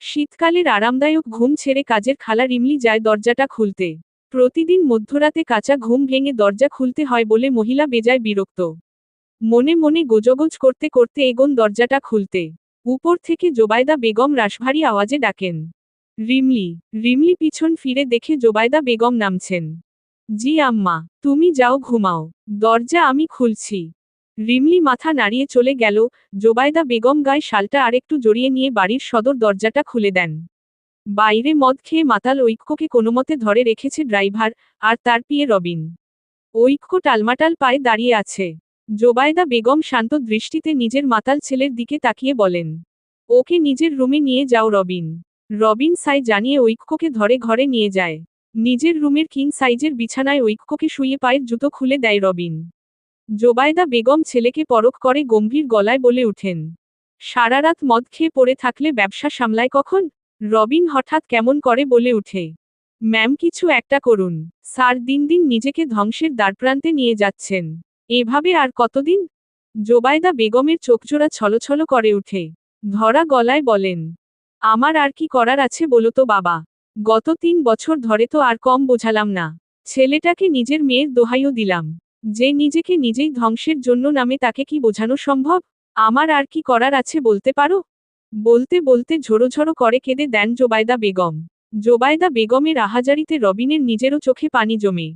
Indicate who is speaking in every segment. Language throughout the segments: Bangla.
Speaker 1: শীতকালের আরামদায়ক ঘুম ছেড়ে কাজের খালা রিমলি যায় দরজাটা খুলতে। প্রতিদিন মধ্যরাতে কাঁচা ঘুম ভেঙে দরজা খুলতে হয় বলে মহিলা বেজায় বিরক্ত। মনে মনে গোজগোজ করতে করতে এগোন দরজাটা খুলতে। উপর থেকে জোবায়দা বেগম রাশভারী আওয়াজে ডাকেন, রিমলি। রিমলি পিছন ফিরে দেখে জোবায়দা বেগম নামছেন। জি আম্মা, তুমি যাও ঘুমাও, দরজা আমি খুলছি। রিমলি মাথা নাড়িয়ে চলে গেল। জোবায়দা বেগম গায়ে শালটা আরেকটু জড়িয়ে নিয়ে বাড়ির সদর দরজাটা খুলে দেন। বাইরে মদ খেয়ে মাতাল ঐক্যকে কোনোমতে ধরে রেখেছে ড্রাইভার, আর তার পিয়ে রবিন। ঐক্য টালমাটাল পায়ে দাঁড়িয়ে আছে। জোবায়দা বেগম শান্ত দৃষ্টিতে নিজের মাতাল ছেলের দিকে তাকিয়ে বলেন, ওকে নিজের রুমে নিয়ে যাও রবিন। রবিন সাই জানিয়ে ঐক্যকে ধরে ঘরে নিয়ে যায়। নিজের রুমের কিং সাইজের বিছানায় ঐক্যকে শুয়ে পায়ের জুতো খুলে দেয় রবিন। জোবায়দা বেগম ছেলেকে পরখ করে গম্ভীর গলায় বলে উঠেন, সারারাত মদ খেয়ে পড়ে থাকলে ব্যবসা সামলায় কখন? রবিন হঠাৎ কেমন করে বলে উঠে, ম্যাম কিছু একটা করুন, স্যার দিন দিন নিজেকে ধ্বংসের দ্বারপ্রান্তে নিয়ে যাচ্ছেন। এভাবে আর কতদিন? জোবায়দা বেগমের চোখজোড়া ছলছল করে উঠে। ধরা গলায় বলেন, আমার আর কি করার আছে বলো তো বাবা। গত 3 বছর ধরে তো আর কম বোঝালাম না। ছেলেটাকে নিজের মেয়ের দোহাইও দিলাম। যে নিজেকে নিজেই ধ্বংসের জন্য নামে তাকে কি বোঝানো সম্ভব? আমার আর কি করার আছে বলতে পারো? বলতে বলতে ঝোড়ো করে কেঁদে দেন জোবায়দা বেগম। জোবায়দা বেগমের আহাজারিতে রবিনের নিজেরও চোখে পানি জমে।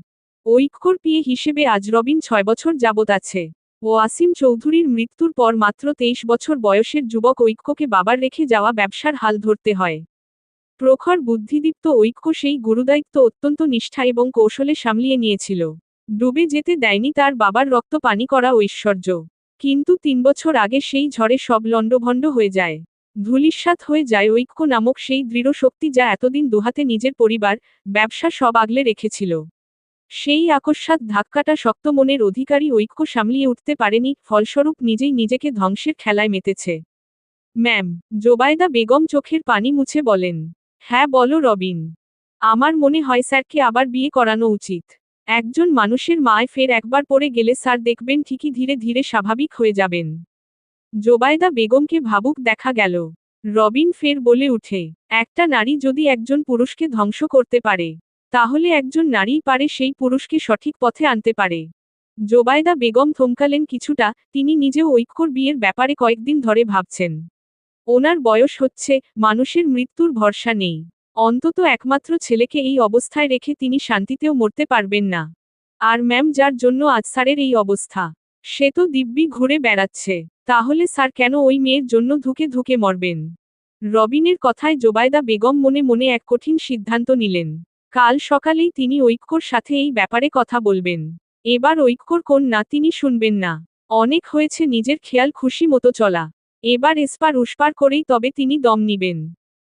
Speaker 1: ঐক্যর পিয়ে হিসেবে আজ রবিন 6 বছর যাবত আছে। ওয়াসিম চৌধুরীর মৃত্যুর পর মাত্র 23 বছর বয়সের যুবক ঐক্যকে বাবার রেখে যাওয়া ব্যবসার হাল ধরতে হয়। প্রখর বুদ্ধিদীপ্ত ঐক্য সেই গুরুদায়িত্ব অত্যন্ত নিষ্ঠা এবং কৌশলে সামলিয়ে নিয়েছিল। ডুবে যেতে দেয়নি তার বাবার রক্ত পানি করা ঐশ্বর্য। কিন্তু 3 বছর আগে সেই ঝড়ে সব লণ্ডভণ্ড হয়ে যায়। ধূলিসাৎ হয়ে যায় ঐক্য নামক সেই দৃঢ় শক্তি যা এতদিন দুহাতে নিজের পরিবার, ব্যবসা সব আগলে রেখেছিল। সেই আকস্মাৎ ধাক্কাটা শক্ত মনের অধিকারী ঐক্য সামলিয়ে উঠতে পারেনি, ফলস্বরূপ নিজেই নিজেকে ধ্বংসের খেলায় মেতেছে। ম্যাম, জোবায়দা বেগম চোখের পানি মুছে বলেন, হ্যাঁ বলো রবিন। আমার মনে হয় স্যারকে আবার বিয়ে করানো উচিত। একজন মানুষের মায় ফের একবার পড়ে গেলে স্যার দেখবেন ঠিকই ধীরে ধীরে স্বাভাবিক হয়ে যাবেন। জোবায়দা বেগমকে ভাবুক দেখা গেল। রবিন ফের বলে উঠে, একটা নারী যদি একজন পুরুষকে ধ্বংস করতে পারে, তাহলে একজন নারীই পারে সেই পুরুষকে সঠিক পথে আনতে পারে। জোবায়দা বেগম থমকালেন কিছুটা, তিনি নিজেও ঐক্যর বিয়ের ব্যাপারে কয়েকদিন ধরে ভাবছেন। ওনার বয়স হচ্ছে, মানুষের মৃত্যুর ভরসা নেই। অন্তত একমাত্র ছেলেকে এই অবস্থায় রেখে তিনি শান্তিতেও মরতে পারবেন না। আর ম্যাম যার জন্য আজ স্যারের এই অবস্থা, সে তো দিব্যি ঘুরে বেড়াচ্ছে। তাহলে স্যার কেন ওই মেয়ের জন্য ধুকে ধুকে মরবেন? রবিনের কথায় জোবায়দা বেগম মনে মনে এক কঠিন সিদ্ধান্ত নিলেন। কাল সকালেই তিনি ঐক্যর সাথে এই ব্যাপারে কথা বলবেন। এবার ঐক্যর কোন না তিনি শুনবেন না। অনেক হয়েছে নিজের খেয়াল খুশি মতো চলা। এবার এসপার উসপার করেই তবে তিনি দম নিবেন।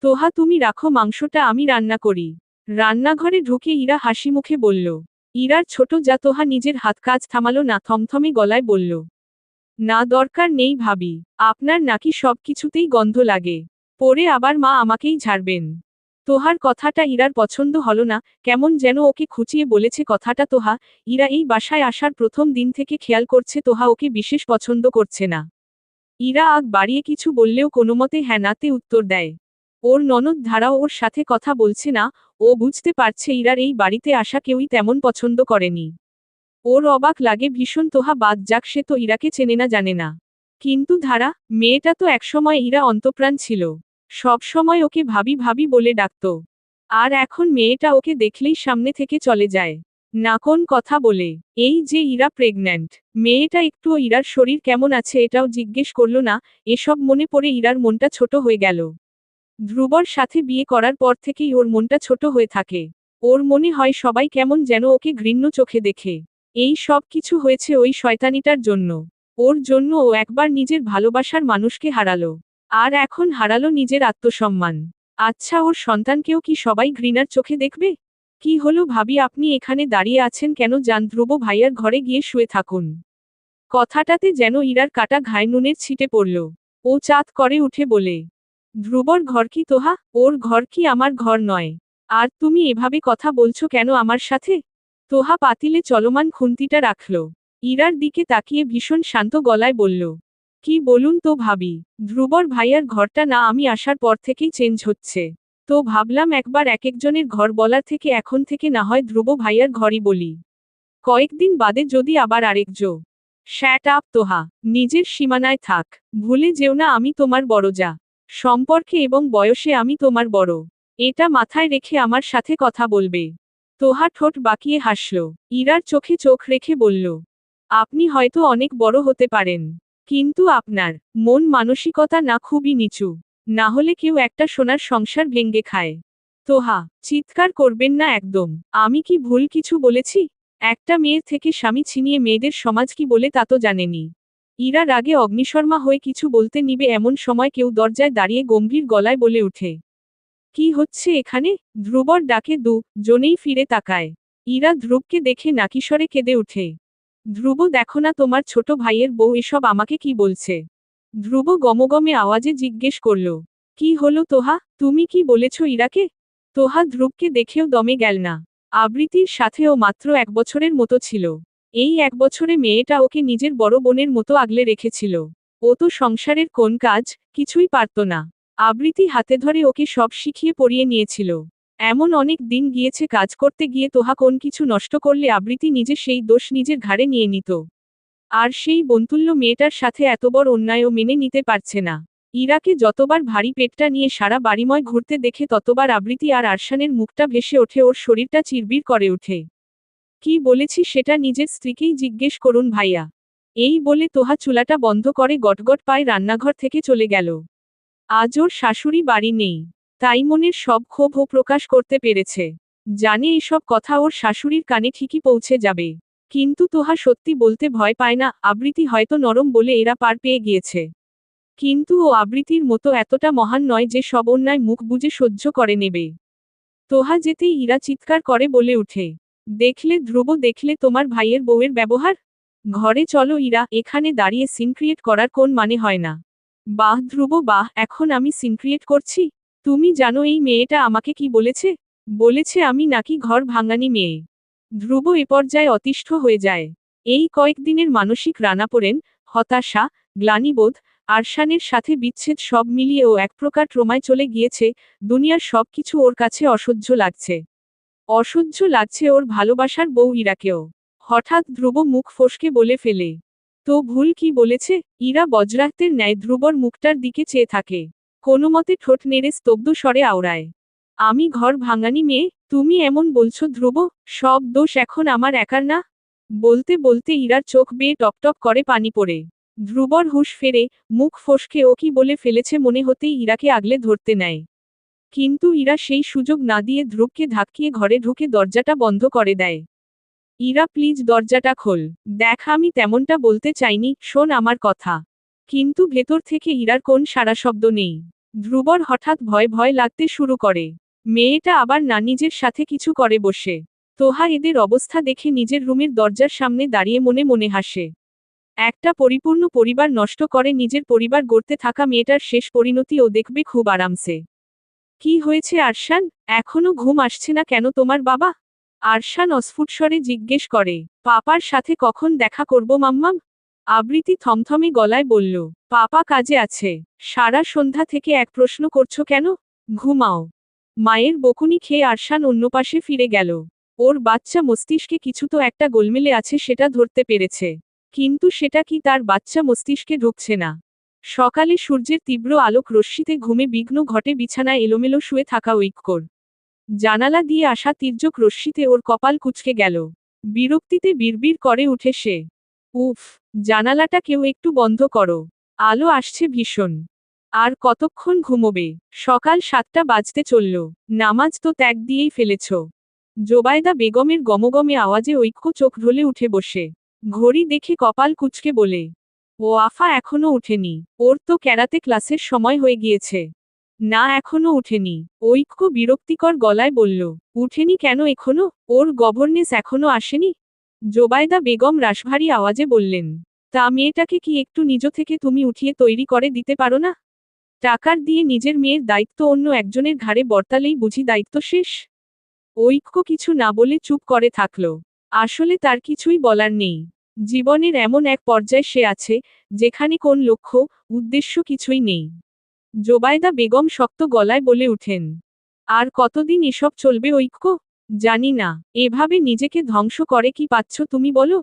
Speaker 1: তোহা তুমি রাখো মাংসটা আমি রান্না করি। রান্নাঘরে ঢুকে ইরা হাসি মুখে বলল। ইরার ছোট যা তোহা নিজের হাত কাজ থামালো না, থমথমে গলায় বলল, না দরকার নেই ভাবি, আপনার নাকি সব কিছুতেই গন্ধ লাগে। পরে আবার মা আমাকেই ঝাড়বেন। তোহার কথাটা ইরার পছন্দ হলো না, কেমন যেন ওকে খুঁচিয়ে বলেছে কথাটা তোহা। ইরা এই বাসায় আসার প্রথম দিন থেকে খেয়াল করছে তোহা ওকে বিশেষ পছন্দ করছে না। ইরা আগ বাড়িয়ে কিছু বললেও কোনোমতে হ্যাঁ নাতে উত্তর দেয়। ওর ননদ ধারাও ওর সাথে কথা বলছে না। ও বুঝতে পারছে ইরার এই বাড়িতে আসা কেউই তেমন পছন্দ করেনি। ওর অবাক লাগে ভীষণ, তোহা বাদ যাক, সে তো ইরাকে চেনে না জানে না। কিন্তু ধারা, মেয়েটা তো একসময় ইরা অন্তঃপ্রাণ ছিল। সব সময় ওকে ভাবি ভাবি বলে ডাকত। আর এখন মেয়েটা ওকে দেখলেই সামনে থেকে চলে যায়। না কোন কথা বলে। এই যে ইরা প্রেগন্যান্ট, মেয়েটা একটুও ইরার শরীর কেমন আছে এটাও জিজ্ঞেস করল না। এসব মনে পড়ে ইরার মনটা ছোট হয়ে গেল। ধ্রুবর সাথে বিয়ে করার পর থেকেই ওর মনটা ছোট হয়ে থাকে। ওর মনে হয় সবাই কেমন যেন ওকে ঘৃণ্য চোখে দেখে। এই সব কিছু হয়েছে ওই শয়তানিটার জন্য। ওর জন্য ও একবার নিজের ভালোবাসার মানুষকে হারালো। আর এখন হারালো নিজের আত্মসম্মান। আচ্ছা, ওর সন্তানকেও কি সবাই ঘৃণার চোখে দেখবে? কি হলো ভাবি, আপনি এখানে দাঁড়িয়ে আছেন কেন? যান ধ্রুব ভাইয়ার ঘরে গিয়ে শুয়ে থাকুন। কথাটাতে যেন ইরার কাটা ঘায়ে নুনের ছিটে পড়ল। ও চাঁদ করে উঠে বলে, ধ্রুবর ঘর কি তোহা? ওর ঘর কি আমার ঘর নয়? আর তুমি এভাবে কথা বলছো কেন আমার সাথে? তোহা পাতিলে চলমান খুন্তিটা রাখল। ইরার দিকে তাকিয়ে ভীষণ শান্ত গলায় বলল, কি বলুন তো ভাবি, ধ্রুবর ভাইয়ার ঘরটা না আমি আসার পর থেকেই চেঞ্জ হচ্ছে। তো ভাবলাম একবার এক একজনের ঘর বলার থেকে এখন থেকে না হয় ধ্রুব ভাইয়ার ঘরই বলি। কয়েকদিন বাদে যদি আবার আরেকজো। শ্যাট আপ তোহা, নিজের সীমানায় থাক। ভুলে যেও না আমি তোমার বড় যা। সম্পর্কে এবং বয়সে আমি তোমার বড়। এটা মাথায় রেখে আমার সাথে কথা বলবে। তোহা ঠোঁট বাঁকিয়ে হাসল। ইরার চোখে চোখ রেখে বলল, আপনি হয়তো অনেক বড় হতে পারেন, কিন্তু আপনার মন মানসিকতা না খুবই নিচু। না হলে কেউ একটা সোনার সংসার ভেঙ্গে খায়। তোহা, চিৎকার করবেন না একদম। আমি কি ভুল কিছু বলেছি? একটা মেয়ের থেকে স্বামী ছিনিয়ে মেয়েদের সমাজ কি বলে তা তো জানেনি। ইরা রাগে অগ্নিশর্মা হয়ে কিছু বলতে নিবে এমন সময় কেউ দরজায় দাঁড়িয়ে গম্ভীর গলায় বলে ওঠে, কি হচ্ছে এখানে? ধ্রুবর ডাকে জনেই ফিরে তাকায়। ইরা ধ্রুবকে দেখে নাকিস্বরে কেঁদে ওঠে। ধ্রুব, দেখো না তোমার ছোট ভাইয়ের বউ এসব আমাকে কি বলছে। ধ্রুব গমগমে আওয়াজে জিজ্ঞেস করল, কি হলো তোহা, তুমি কি বলেছ ইরাকে? তোহা ধ্রুবকে দেখেও দমে গেল না। আবৃত্তির সাথেও মাত্র 1 বছরের মতো ছিল। এই 1 বছরে মেয়েটা ওকে নিজের বড় বোনের মতো আগলে রেখেছিল। ও তো সংসারের কোন কাজ কিছুই পারত না। আবৃত্তি হাতে ধরে ওকে সব শিখিয়ে পড়িয়ে নিয়েছিল। এমন অনেক দিন গিয়েছে কাজ করতে গিয়ে তোহা কোন কিছু নষ্ট করলে আবৃত্তি নিজে সেই দোষ নিজের ঘাড়ে নিয়ে নিত। আর সেই বন্তুল্য মেয়েটার সাথে এত বড় অন্যায়ও মেনে নিতে পারছে না। ইরাকে যতবার ভারী পেটটা নিয়ে সারা বাড়িময় ঘুরতে দেখে ততবার আবৃত্তি আর আরশানের মুখটা ভেসে ওঠে, ওর শরীরটা চিরবির করে ওঠে। কি বলেছি সেটা নিজের স্ত্রীকেই জিজ্ঞেস করুন ভাইয়া। এই বলে তোহা চুলাটা বন্ধ করে গটগট পায়ে রান্নাঘর থেকে চলে গেল। আজ ওর শাশুড়ি বাড়ি নেই, তাই মনের সব ক্ষোভ ও প্রকাশ করতে পেরেছে। জানে এসব কথা ওর শাশুড়ির কানে ঠিকই পৌঁছে যাবে। কিন্তু তোহা সত্যি বলতে ভয় পায় না, আবৃত্তি হয়তো নরম বলে এরা পার পেয়ে গিয়েছে। কিন্তু ও আবৃত্তির মতো এতটা মহান নয় যে সব অন্যায় মুখ বুজে সহ্য করে নেবে। তোহা যেতেই ইরা চিৎকার করে বলে উঠে, দেখলে ধ্রুব, দেখলে তোমার ভাইয়ের বউয়ের ব্যবহার। ঘরে চলো ইরা, এখানে দাঁড়িয়ে সিন ক্রিয়েট করার কোন মানে হয় না। বাহ ধ্রুব বাহ, এখন আমি সিন ক্রিয়েট করছি? তুমি জানো এই মেয়েটা আমাকে কি বলেছে? বলেছে আমি নাকি ঘর ভাঙানি মেয়ে। ধ্রুব এ পর্যায়ে অতিষ্ঠ হয়ে যায়। এই কয়েকদিনের মানসিক টানাপোড়েন, হতাশা, গ্লানিবোধ, আরশানের সাথে বিচ্ছেদ সব মিলিয়ে ও এক প্রকার ট্রমায় চলে গিয়েছে। দুনিয়ার সব কিছু ওর কাছে অসহ্য লাগছে। অসহ্য লাগছে ওর ভালোবাসার বউ ইরাকেও। হঠাৎ ধ্রুব মুখ ফসকে বলে ফেলে, তো ভুল কি বলেছে? ইরা বজ্রাহতের ন্যায় ধ্রুবর মুখটার দিকে চেয়ে থাকে। কোনোমতে ঠোঁট নেড়ে স্তব্ধ স্বরে আওড়ায়, আমি ঘর ভাঙানি মেয়ে? তুমি এমন বলছো ধ্রুব? সব দোষ এখন আমার একার না? বলতে বলতে ইরার চোখ বেয়ে টপটপ করে পানি পড়ে। ধ্রুবর হুঁশ ফেরে, মুখ ফসকে ও কি বলে ফেলেছে মনে হতেই ইরাকে আগলে ধরতে নেয়। কিন্তু ইরা সেই সুযোগ না দিয়ে ধ্রুবকে ধাক্কিয়ে ঘরে ঢুকে দরজাটা বন্ধ করে দেয়। ইরা প্লিজ দরজাটা খোল। দেখ আমি তেমনটা বলতে চাইনি, শোন আমার কথা। কিন্তু ভেতর থেকে ইরার কোন সাড়া শব্দ নেই। ধ্রুবর হঠাৎ ভয় ভয় লাগতে শুরু করে। মেয়েটা আবার না নিজের সাথে কিছু করে বসে। তোহা এদের অবস্থা দেখে নিজের রুমের দরজার সামনে দাঁড়িয়ে মনে মনে হাসে। একটা পরিপূর্ণ পরিবার নষ্ট করে নিজের পরিবার গড়তে থাকা মেয়েটার শেষ পরিণতি ও দেখবে খুব আরামসে। কি হয়েছে আরশান, এখনো ঘুম আসছে না কেন তোমার বাবা? আরশান অস্ফুট স্বরে জিজ্ঞেস করে, পাপার সাথে কখন দেখা করব মাম্মাম? আবৃত্তি থমথমে গলায় বলল, পাপা কাজে আছে। সারা সন্ধ্যা থেকে এক প্রশ্ন করছো কেন? ঘুমাও। মায়ের বকুনি খেয়ে আরশান অন্য পাশে ফিরে গেল। ওর বাচ্চা মস্তিষ্কে কিছু তো একটা গোলমেলে আছে সেটা ধরতে পেরেছে। কিন্তু সেটা কি তার বাচ্চা মস্তিষ্কে ঢুকছে না। সকালে সূর্যের তীব্র আলোক রশ্মিতে ঘুমে বিঘ্ন ঘটে বিছানায় এলোমেলো শুয়ে থাকা ঐক্যর। জানালা দিয়ে আসা তির্যক রশ্মিতে ওর কপাল কুঁচকে গেল। বিরক্তিতে বিড়বিড় করে উঠে সে, উফ, জানালাটা কেউ একটু বন্ধ করো। আলো আসছে ভীষণ। আর কতক্ষণ ঘুমোবে? সকাল 7টা বাজতে চলল। নামাজ তো ত্যাগ দিয়েই ফেলেছ। জোবায়দা বেগমের গমগমে আওয়াজে ঐক্য চোখ ঢলে উঠে বসে। ঘড়ি দেখে কপাল কুঁচকে বলে, ও আফা এখনো উঠেনি, ওর তো ক্যারাতে ক্লাসের সময় হয়ে গিয়েছে। না এখনো উঠেনি। ঐক্য বিরক্তিকর গলায় বলল, উঠেনি কেন এখনো? ওর গভর্নেস এখনো আসেনি? জোবায়দা বেগম রাশভারী আওয়াজে বললেন, তা মেয়েটাকে কি একটু নিজ থেকে তুমি উঠিয়ে তৈরি করে দিতে পারো না? টাকার দিয়ে নিজের মেয়ের দায়িত্ব অন্য একজনের ঘাড়ে বর্তালেই বুঝি দায়িত্ব শেষ? ঐক্য কিছু না বলে চুপ করে থাকল। আসলে তার কিছুই বলার নেই। জীবনের এমন এক পর্যায়ে সে আছে, যেখানে কোন লক্ষ্য, উদ্দেশ্য কিছুই নেই। জোবায়দা বেগম শক্ত গলায় বলে উঠেন। আর কতদিন এসব চলবে ঐক্য? জানি না। এভাবে নিজেকে ধ্বংস করে কি পাচ্ছ তুমি বলো?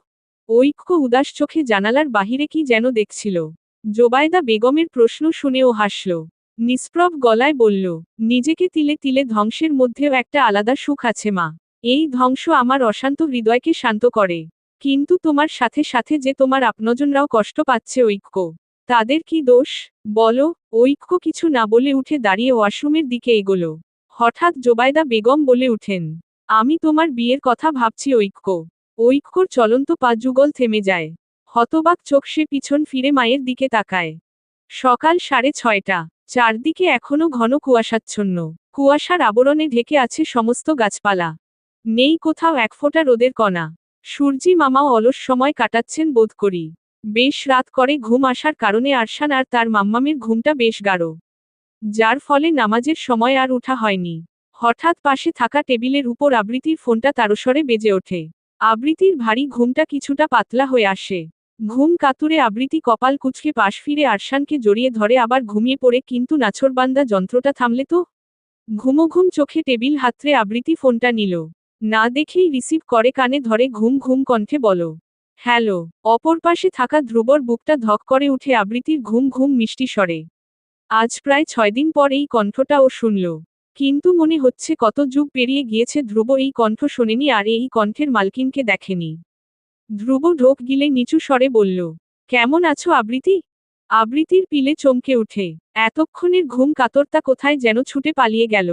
Speaker 1: ঐক্য উদাস চোখে জানালার বাহিরে কি যেন দেখছিল। জোবায়দা বেগমের প্রশ্ন শুনে ও হাসল। নিষ্প্রভ গলায় বলল, নিজেকে তিলে তিলে ধ্বংসের মধ্যেও একটা আলাদা সুখ আছে মা। এই ধ্বংস আমার অশান্ত হৃদয়কে শান্ত করে। কিন্তু তোমার সাথে সাথে যে তোমার আপনজনরাও কষ্ট পাচ্ছে ঐক্য। তাদের কি দোষ? বলো। ঐক্য কিছু না বলে উঠে দাঁড়িয়ে ওয়াশরুমের দিকে এগোলো। হঠাৎ জোবায়দা বেগম বলে উঠেন, আমি তোমার বিয়ের কথা ভাবছি ঐক্য। ঐক্যর চলন্ত পা যুগল থেমে যায়। হতবাক চোখ সে পিছন ফিরে মায়ের দিকে তাকায়। সকাল 6:30। চারদিকে এখনো ঘন কুয়াশাচ্ছন্ন। কুয়াশার আবরণে ঢেকে আছে সমস্ত গাছপালা। নেই কোথাও এক ফোঁটা রোদের কণা। সূর্যি মামাও অলস সময় কাটাচ্ছেন বোধ করি। বেশ রাত করে ঘুম আসার কারণে আরশান আর তার মাম্মামের ঘুমটা বেশ গাঢ়। যার ফলে নামাজের সময় আর উঠা হয়নি। হঠাৎ পাশে থাকা টেবিলের উপর আবৃতির ফোনটা তারস্বরে বেজে ওঠে। আবৃতির ভারী ঘুমটা কিছুটা পাতলা হয়ে আসে। ঘুম কাতুরে আবৃতি কপাল কুঁচকে পাশ ফিরে আরশানকে জড়িয়ে ধরে আবার ঘুমিয়ে পড়ে, কিন্তু নাছোড়বান্দা যন্ত্রটা থামলে তো। ঘুমোঘুম চোখে টেবিল হাতড়ে আবৃতি ফোনটা নিল। না দেখেই রিসিভ করে, কানে ধরে ঘুম ঘুম কণ্ঠে বলো, হ্যালো। অপর পাশে থাকা ধ্রুবর বুকটা ধক করে উঠে আবৃতির ঘুম ঘুম মিষ্টি স্বরে। আজ প্রায় 6 দিন পর এই কণ্ঠটা ও শুনল। কিন্তু মনে হচ্ছে কত যুগ পেরিয়ে গিয়েছে ধ্রুব এই কণ্ঠ শোনেনি আর এই কণ্ঠের মালকিনকে দেখেনি। ধ্রুব ঢোক গিলে নিচু স্বরে বলল, কেমন আছো আবৃতি? আবৃতির পিলে চমকে উঠে। এতক্ষণের ঘুম কাতরতা কোথায় যেন ছুটে পালিয়ে গেল।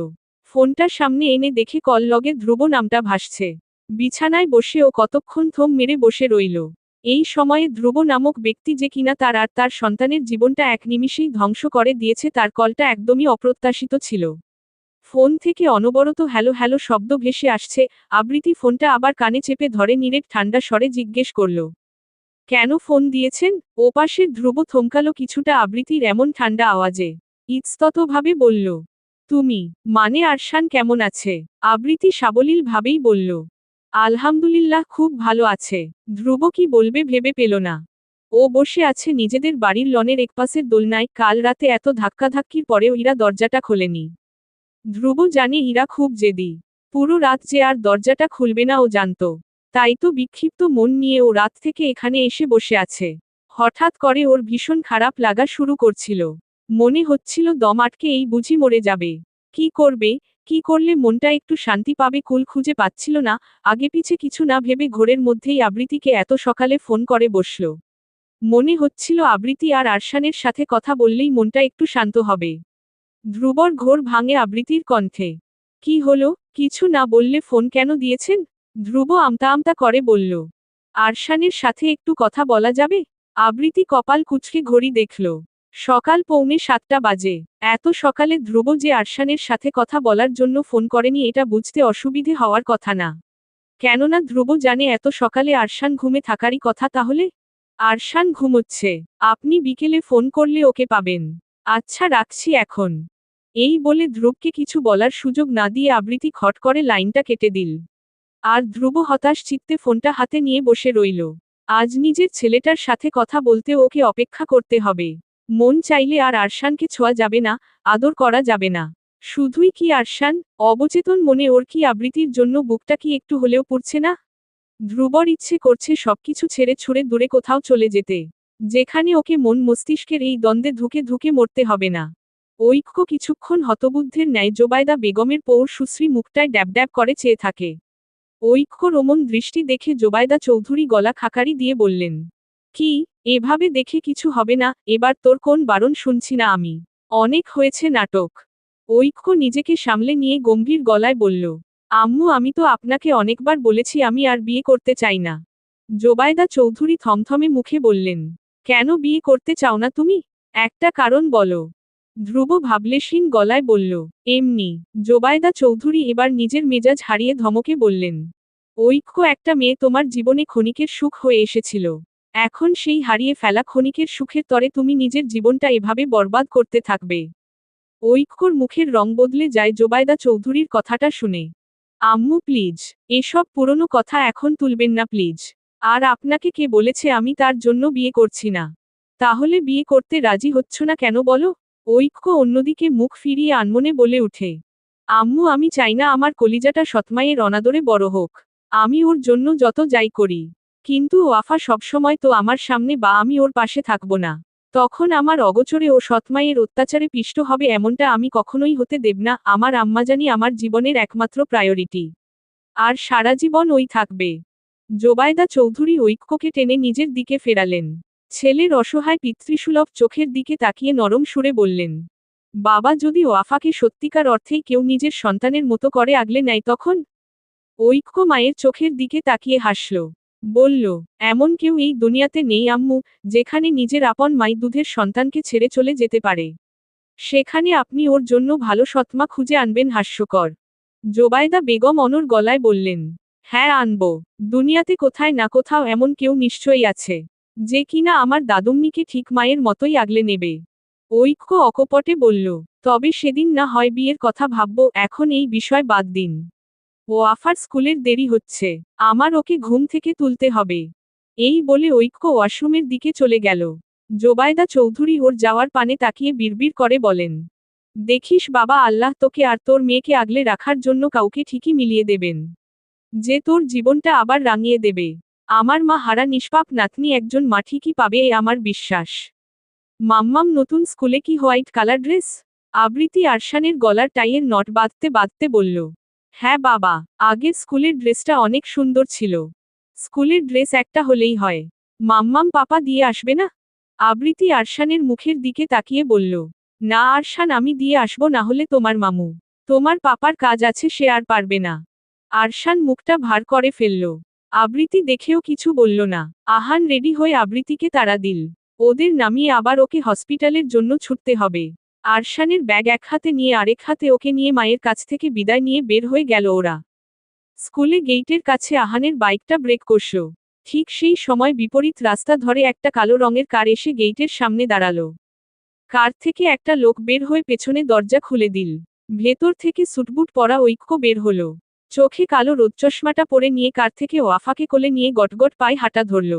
Speaker 1: ফোনটার সামনে এনে দেখে কল লগে ধ্রুব নামটা ভাসছে। বিছানায় বসে ও কতক্ষণ থম মেরে বসে রইল। এই সময়ে ধ্রুব নামক ব্যক্তি যে কিনা তার আর তার সন্তানের জীবনটা এক নিমিষেই ধ্বংস করে দিয়েছে, তার কলটা একদমই অপ্রত্যাশিত ছিল। ফোন থেকে অনবরত হ্যালো হ্যালো শব্দ ভেসে আসছে। আবৃতি ফোনটা আবার কানে চেপে ধরে নিরেট ঠান্ডা স্বরে জিজ্ঞেস করল, কেন ফোন দিয়েছেন? ওপাশের ধ্রুব থমকালো কিছুটা আবৃতির এমন ঠান্ডা আওয়াজে। ইতস্ততভাবে বলল, তুমি, মানে আরশান কেমন আছে? আবৃতি সাবলীল ভাবেই বলল, আলহামদুলিল্লাহ খুব ভালো আছে। ধ্রুব কি বলবে ভেবে পেল না। ও বসে আছে নিজেদের বাড়ির লনের একপাশের দোলনায়। কাল রাতে এত ধাক্কাধাক্কির পরেও ইরা দরজাটা খোলেনি। ধ্রুব জানে ইরা খুব জেদি। পুরো রাত যে আর দরজাটা খুলবে না ও জানত। তাই তো বিক্ষিপ্ত মন নিয়ে ও রাত থেকে এখানে এসে বসে আছে। হঠাৎ করে ওর ভীষণ খারাপ লাগা শুরু করছিল। মনে হচ্ছিল দম আটকে এই বুঝি মরে যাবে। কি করবে, কি করলে মনটা একটু শান্তি পাবে কুল খুঁজে পাচ্ছিল না। আগে পিছে কিছু না ভেবে ঘোরের মধ্যেই আবৃতিকে এত সকালে ফোন করে বসল। মনে হচ্ছিল আবৃতি আর আরশানের সাথে কথা বললেই মনটা একটু শান্ত হবে। ধ্রুবর ঘোর ভাঙে আবৃতির কণ্ঠে। কি হলো? কিছু না বললে ফোন কেন দিয়েছেন? ধ্রুব আমতা আমতা করে বলল, আরশানের সাথে একটু কথা বলা যাবে? আবৃতি কপাল কুঁচকে ঘড়ি দেখল। সকাল 6:45 বাজে। এত সকালে ধ্রুব যে আরশানের সাথে কথা বলার জন্য ফোন করেনি এটা বুঝতে অসুবিধে হওয়ার কথা না। কেননা ধ্রুব জানে এত সকালে আরশান ঘুমে থাকারই কথা। তাহলে আরশান ঘুমোচ্ছে। আপনি বিকেলে ফোন করলে ওকে পাবেন। আচ্ছা রাখছি এখন। এই বলে ধ্রুবকে কিছু বলার সুযোগ না দিয়ে আবৃতি খট করে লাইনটা কেটে দিল। আর ধ্রুব হতাশ চিত্তে ফোনটা হাতে নিয়ে বসে রইল। আজ নিজের ছেলেটার সাথে কথা বলতে ওকে অপেক্ষা করতে হবে। মন চাইলে আর আরশানকে ছোঁয়া যাবে না, আদর করা যাবে না। শুধুই কি আরশান, অবচেতন মনে ওর কি আবৃতির জন্য বুকটা কি একটু হলেও পুড়ছে না? ধ্রুবর ইচ্ছে করছে সবকিছু ছেড়ে ছুড়ে দূরে কোথাও চলে যেতে। যেখানে ওকে মন মস্তিষ্কের এই দ্বন্দ্বে ধুকে ধুকে মরতে হবে না। ঐক্য কিছুক্ষণ হতবুদ্ধের ন্যায় জোবায়দা বেগমের পৌর সুশ্রী মুখটায় ড্যাব ড্যাব করে চেয়ে থাকে। ঐক্যর অমন দৃষ্টি দেখে জোবায়দা চৌধুরী গলা খাকারি দিয়ে বললেন, কি, এভাবে দেখে কিছু হবে না? এবার তোর কোন বারণ শুনছি না আমি। অনেক হয়েছে নাটক। ঐক্য নিজেকে সামলে নিয়ে গম্ভীর গলায় বলল, আম্মু আমি তো আপনাকে অনেকবার বলেছি আমি আর বিয়ে করতে চাই না। জোবায়দা চৌধুরী থমথমে মুখে বললেন, কেন বিয়ে করতে চাও না তুমি? একটা কারণ বলো। ধ্রুব ভাবলেশীন গলায় বলল, এমনি। জোবায়দা চৌধুরী এবার নিজের মেজাজ হারিয়ে ধমকে বললেন, ঐক্য একটা মেয়ে তোমার জীবনে ক্ষণিকের সুখ হয়ে এসেছিল। এখন সেই হারিয়ে ফেলা ক্ষণিকের সুখের তরে তুমি নিজের জীবনটা এভাবে বরবাদ করতে থাকবে? ঐক্যর মুখের রং বদলে যায় জোবায়দা চৌধুরীর কথাটা শুনে। আম্মু প্লিজ, এসব পুরনো কথা এখন তুলবেন না প্লিজ। আর আপনাকে কে বলেছে আমি তার জন্য বিয়ে করছি না? তাহলে বিয়ে করতে রাজি হচ্ছ না কেন বলো? ঐক্য অন্যদিকে মুখ ফিরিয়ে আনমনে বলে উঠে, আম্মু আমি চাই না আমার কলিজাটা সৎমায়ের অনাদরে বড় হোক। আমি ওর জন্য যত যাই করি। কিন্তু ওয়াফা সবসময় তো আমার সামনে বা আমি ওর পাশে থাকব না। তখন আমার অগোচরে ও সৎমায়ের অত্যাচারে পিষ্ট হবে এমনটা আমি কখনোই হতে দেব না। আমার আম্মাজানি আমার জীবনের একমাত্র প্রায়োরিটি। আর সারা জীবন ওই থাকবে। জোবায়দা চৌধুরী ঐক্যকে টেনে নিজের দিকে ফেরালেন। ছেলের অসহায় পিতৃসুলভ চোখের দিকে তাকিয়ে নরম সুরে বললেন, বাবা যদি ওয়াফাকে সত্যিকার অর্থেই কেউ নিজের সন্তানের মতো করে আগলে নেয় তখন? ঐক্য মায়ের চোখের দিকে তাকিয়ে হাসল। বলল, এমন কেউ এই দুনিয়াতে নেই আম্মু, যেখানে নিজের আপন মাই দুধের সন্তানকে ছেড়ে চলে যেতে পারে। সেখানে আপনি ওর জন্য ভালো সৎমা খুঁজে আনবেন? হাস্যকর। জোবায়দা বেগম অনর গলায় বললেন, হ্যাঁ আনব। দুনিয়াতে কোথায় না কোথাও এমন কেউ নিশ্চয়ই আছে, যে কিনা আমার দাদুম্মিকে ঠিক মায়ের মতোই আগলে নেবে। ঐক্য অকপটে বলল, তবে সেদিন না হয় বিয়ের কথা ভাবব, এখন এই বিষয় বাদ দিন। ওয়াফার স্কুলের দেরি হচ্ছে, আমার ওকে ঘুম থেকে তুলতে হবে। এই বলে ঐক্য ওয়াশরুমের দিকে চলে গেল। জোবায়দা চৌধুরী ওর যাওয়ার পানে তাকিয়ে বিড়বিড় করে বলেন, দেখিস বাবা, আল্লাহ তোকে আর তোর মেয়েকে আগলে রাখার জন্য কাউকে ঠিকই মিলিয়ে দেবেন, যে তোর জীবনটা আবার রাঙিয়ে দেবে। আমার মা হারা নিষ্পাপ নাতনি একজন মা ঠিকই পাবে, এ আমার বিশ্বাস। মাম্মাম নতুন স্কুলে কি হোয়াইট কালার ড্রেস? আবৃতি আরশানের গলার টাইয়ের নট বাঁধতে বাঁধতে বলল, হ্যাঁ বাবা, আগের স্কুলের ড্রেসটা অনেক সুন্দর ছিল। স্কুলের ড্রেস একটা হলেই হয়। মাম্মাম পাপা দিয়ে আসবে না? আবৃতি আরশানের মুখের দিকে তাকিয়ে বলল, না আরশান, আমি দিয়ে আসবো, না হলে তোমার মামু, তোমার পাপার কাজ আছে, সে আর পারবে না। আরশান মুখটা ভার করে ফেলল। আবৃতি দেখেও কিছু বলল না। আহান রেডি হয়ে আবৃতিকে তাড়া দিল। ওদের নামিয়ে আবার ওকে হসপিটালের জন্য ছুটতে হবে। আরশানের ব্যাগ এক হাতে নিয়ে আরেক হাতে ওকে নিয়ে মায়ের কাছ থেকে বিদায় নিয়ে বের হয়ে গেল ওরা। স্কুলে গেইটের কাছে আহানের বাইকটা ব্রেক কষল। ঠিক সেই সময় বিপরীত রাস্তা ধরে একটা কালো রঙের কার এসে গেইটের সামনে দাঁড়ালো। কার থেকে একটা লোক বের হয়ে পেছনে দরজা খুলে দিল। ভেতর থেকে সুটবুট পরা ঐক্য বের হলো। চোখে কালো রোদচশমাটা পরে নিয়ে কার থেকে ওয়াফাকে কোলে নিয়ে গটগট পায়ে হাঁটা ধরল।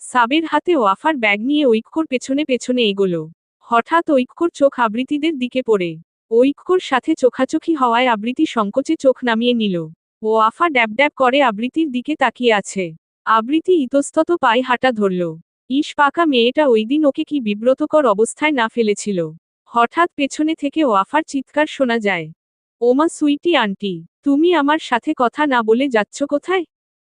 Speaker 1: সাবের হাতে ওয়াফার ব্যাগ নিয়ে ঐক্যর পেছনে পেছনে এগোলো। হঠাৎ ঐক্যর চোখ আবৃতিদের দিকে পড়ে। ঐক্যর সাথে চোখাচোখি হওয়ায় আবৃতি সংকোচে চোখ নামিয়ে নিল। ওয়াফা ড্যাব ড্যাব করে আবৃতির দিকে তাকিয়ে আছে। আবৃতি ইতস্তত পায়ে হাঁটা ধরল। ইস পাকা মেয়েটা ওইদিন ওকে কি বিব্রতকর অবস্থায় না ফেলেছিল। হঠাৎ পেছনে থেকে ওয়াফার চিৎকার শোনা যায়, ওমা সুইটি আন্টি, তুমি আমার সাথে কথা না বলে যাচ্ছ কোথায়?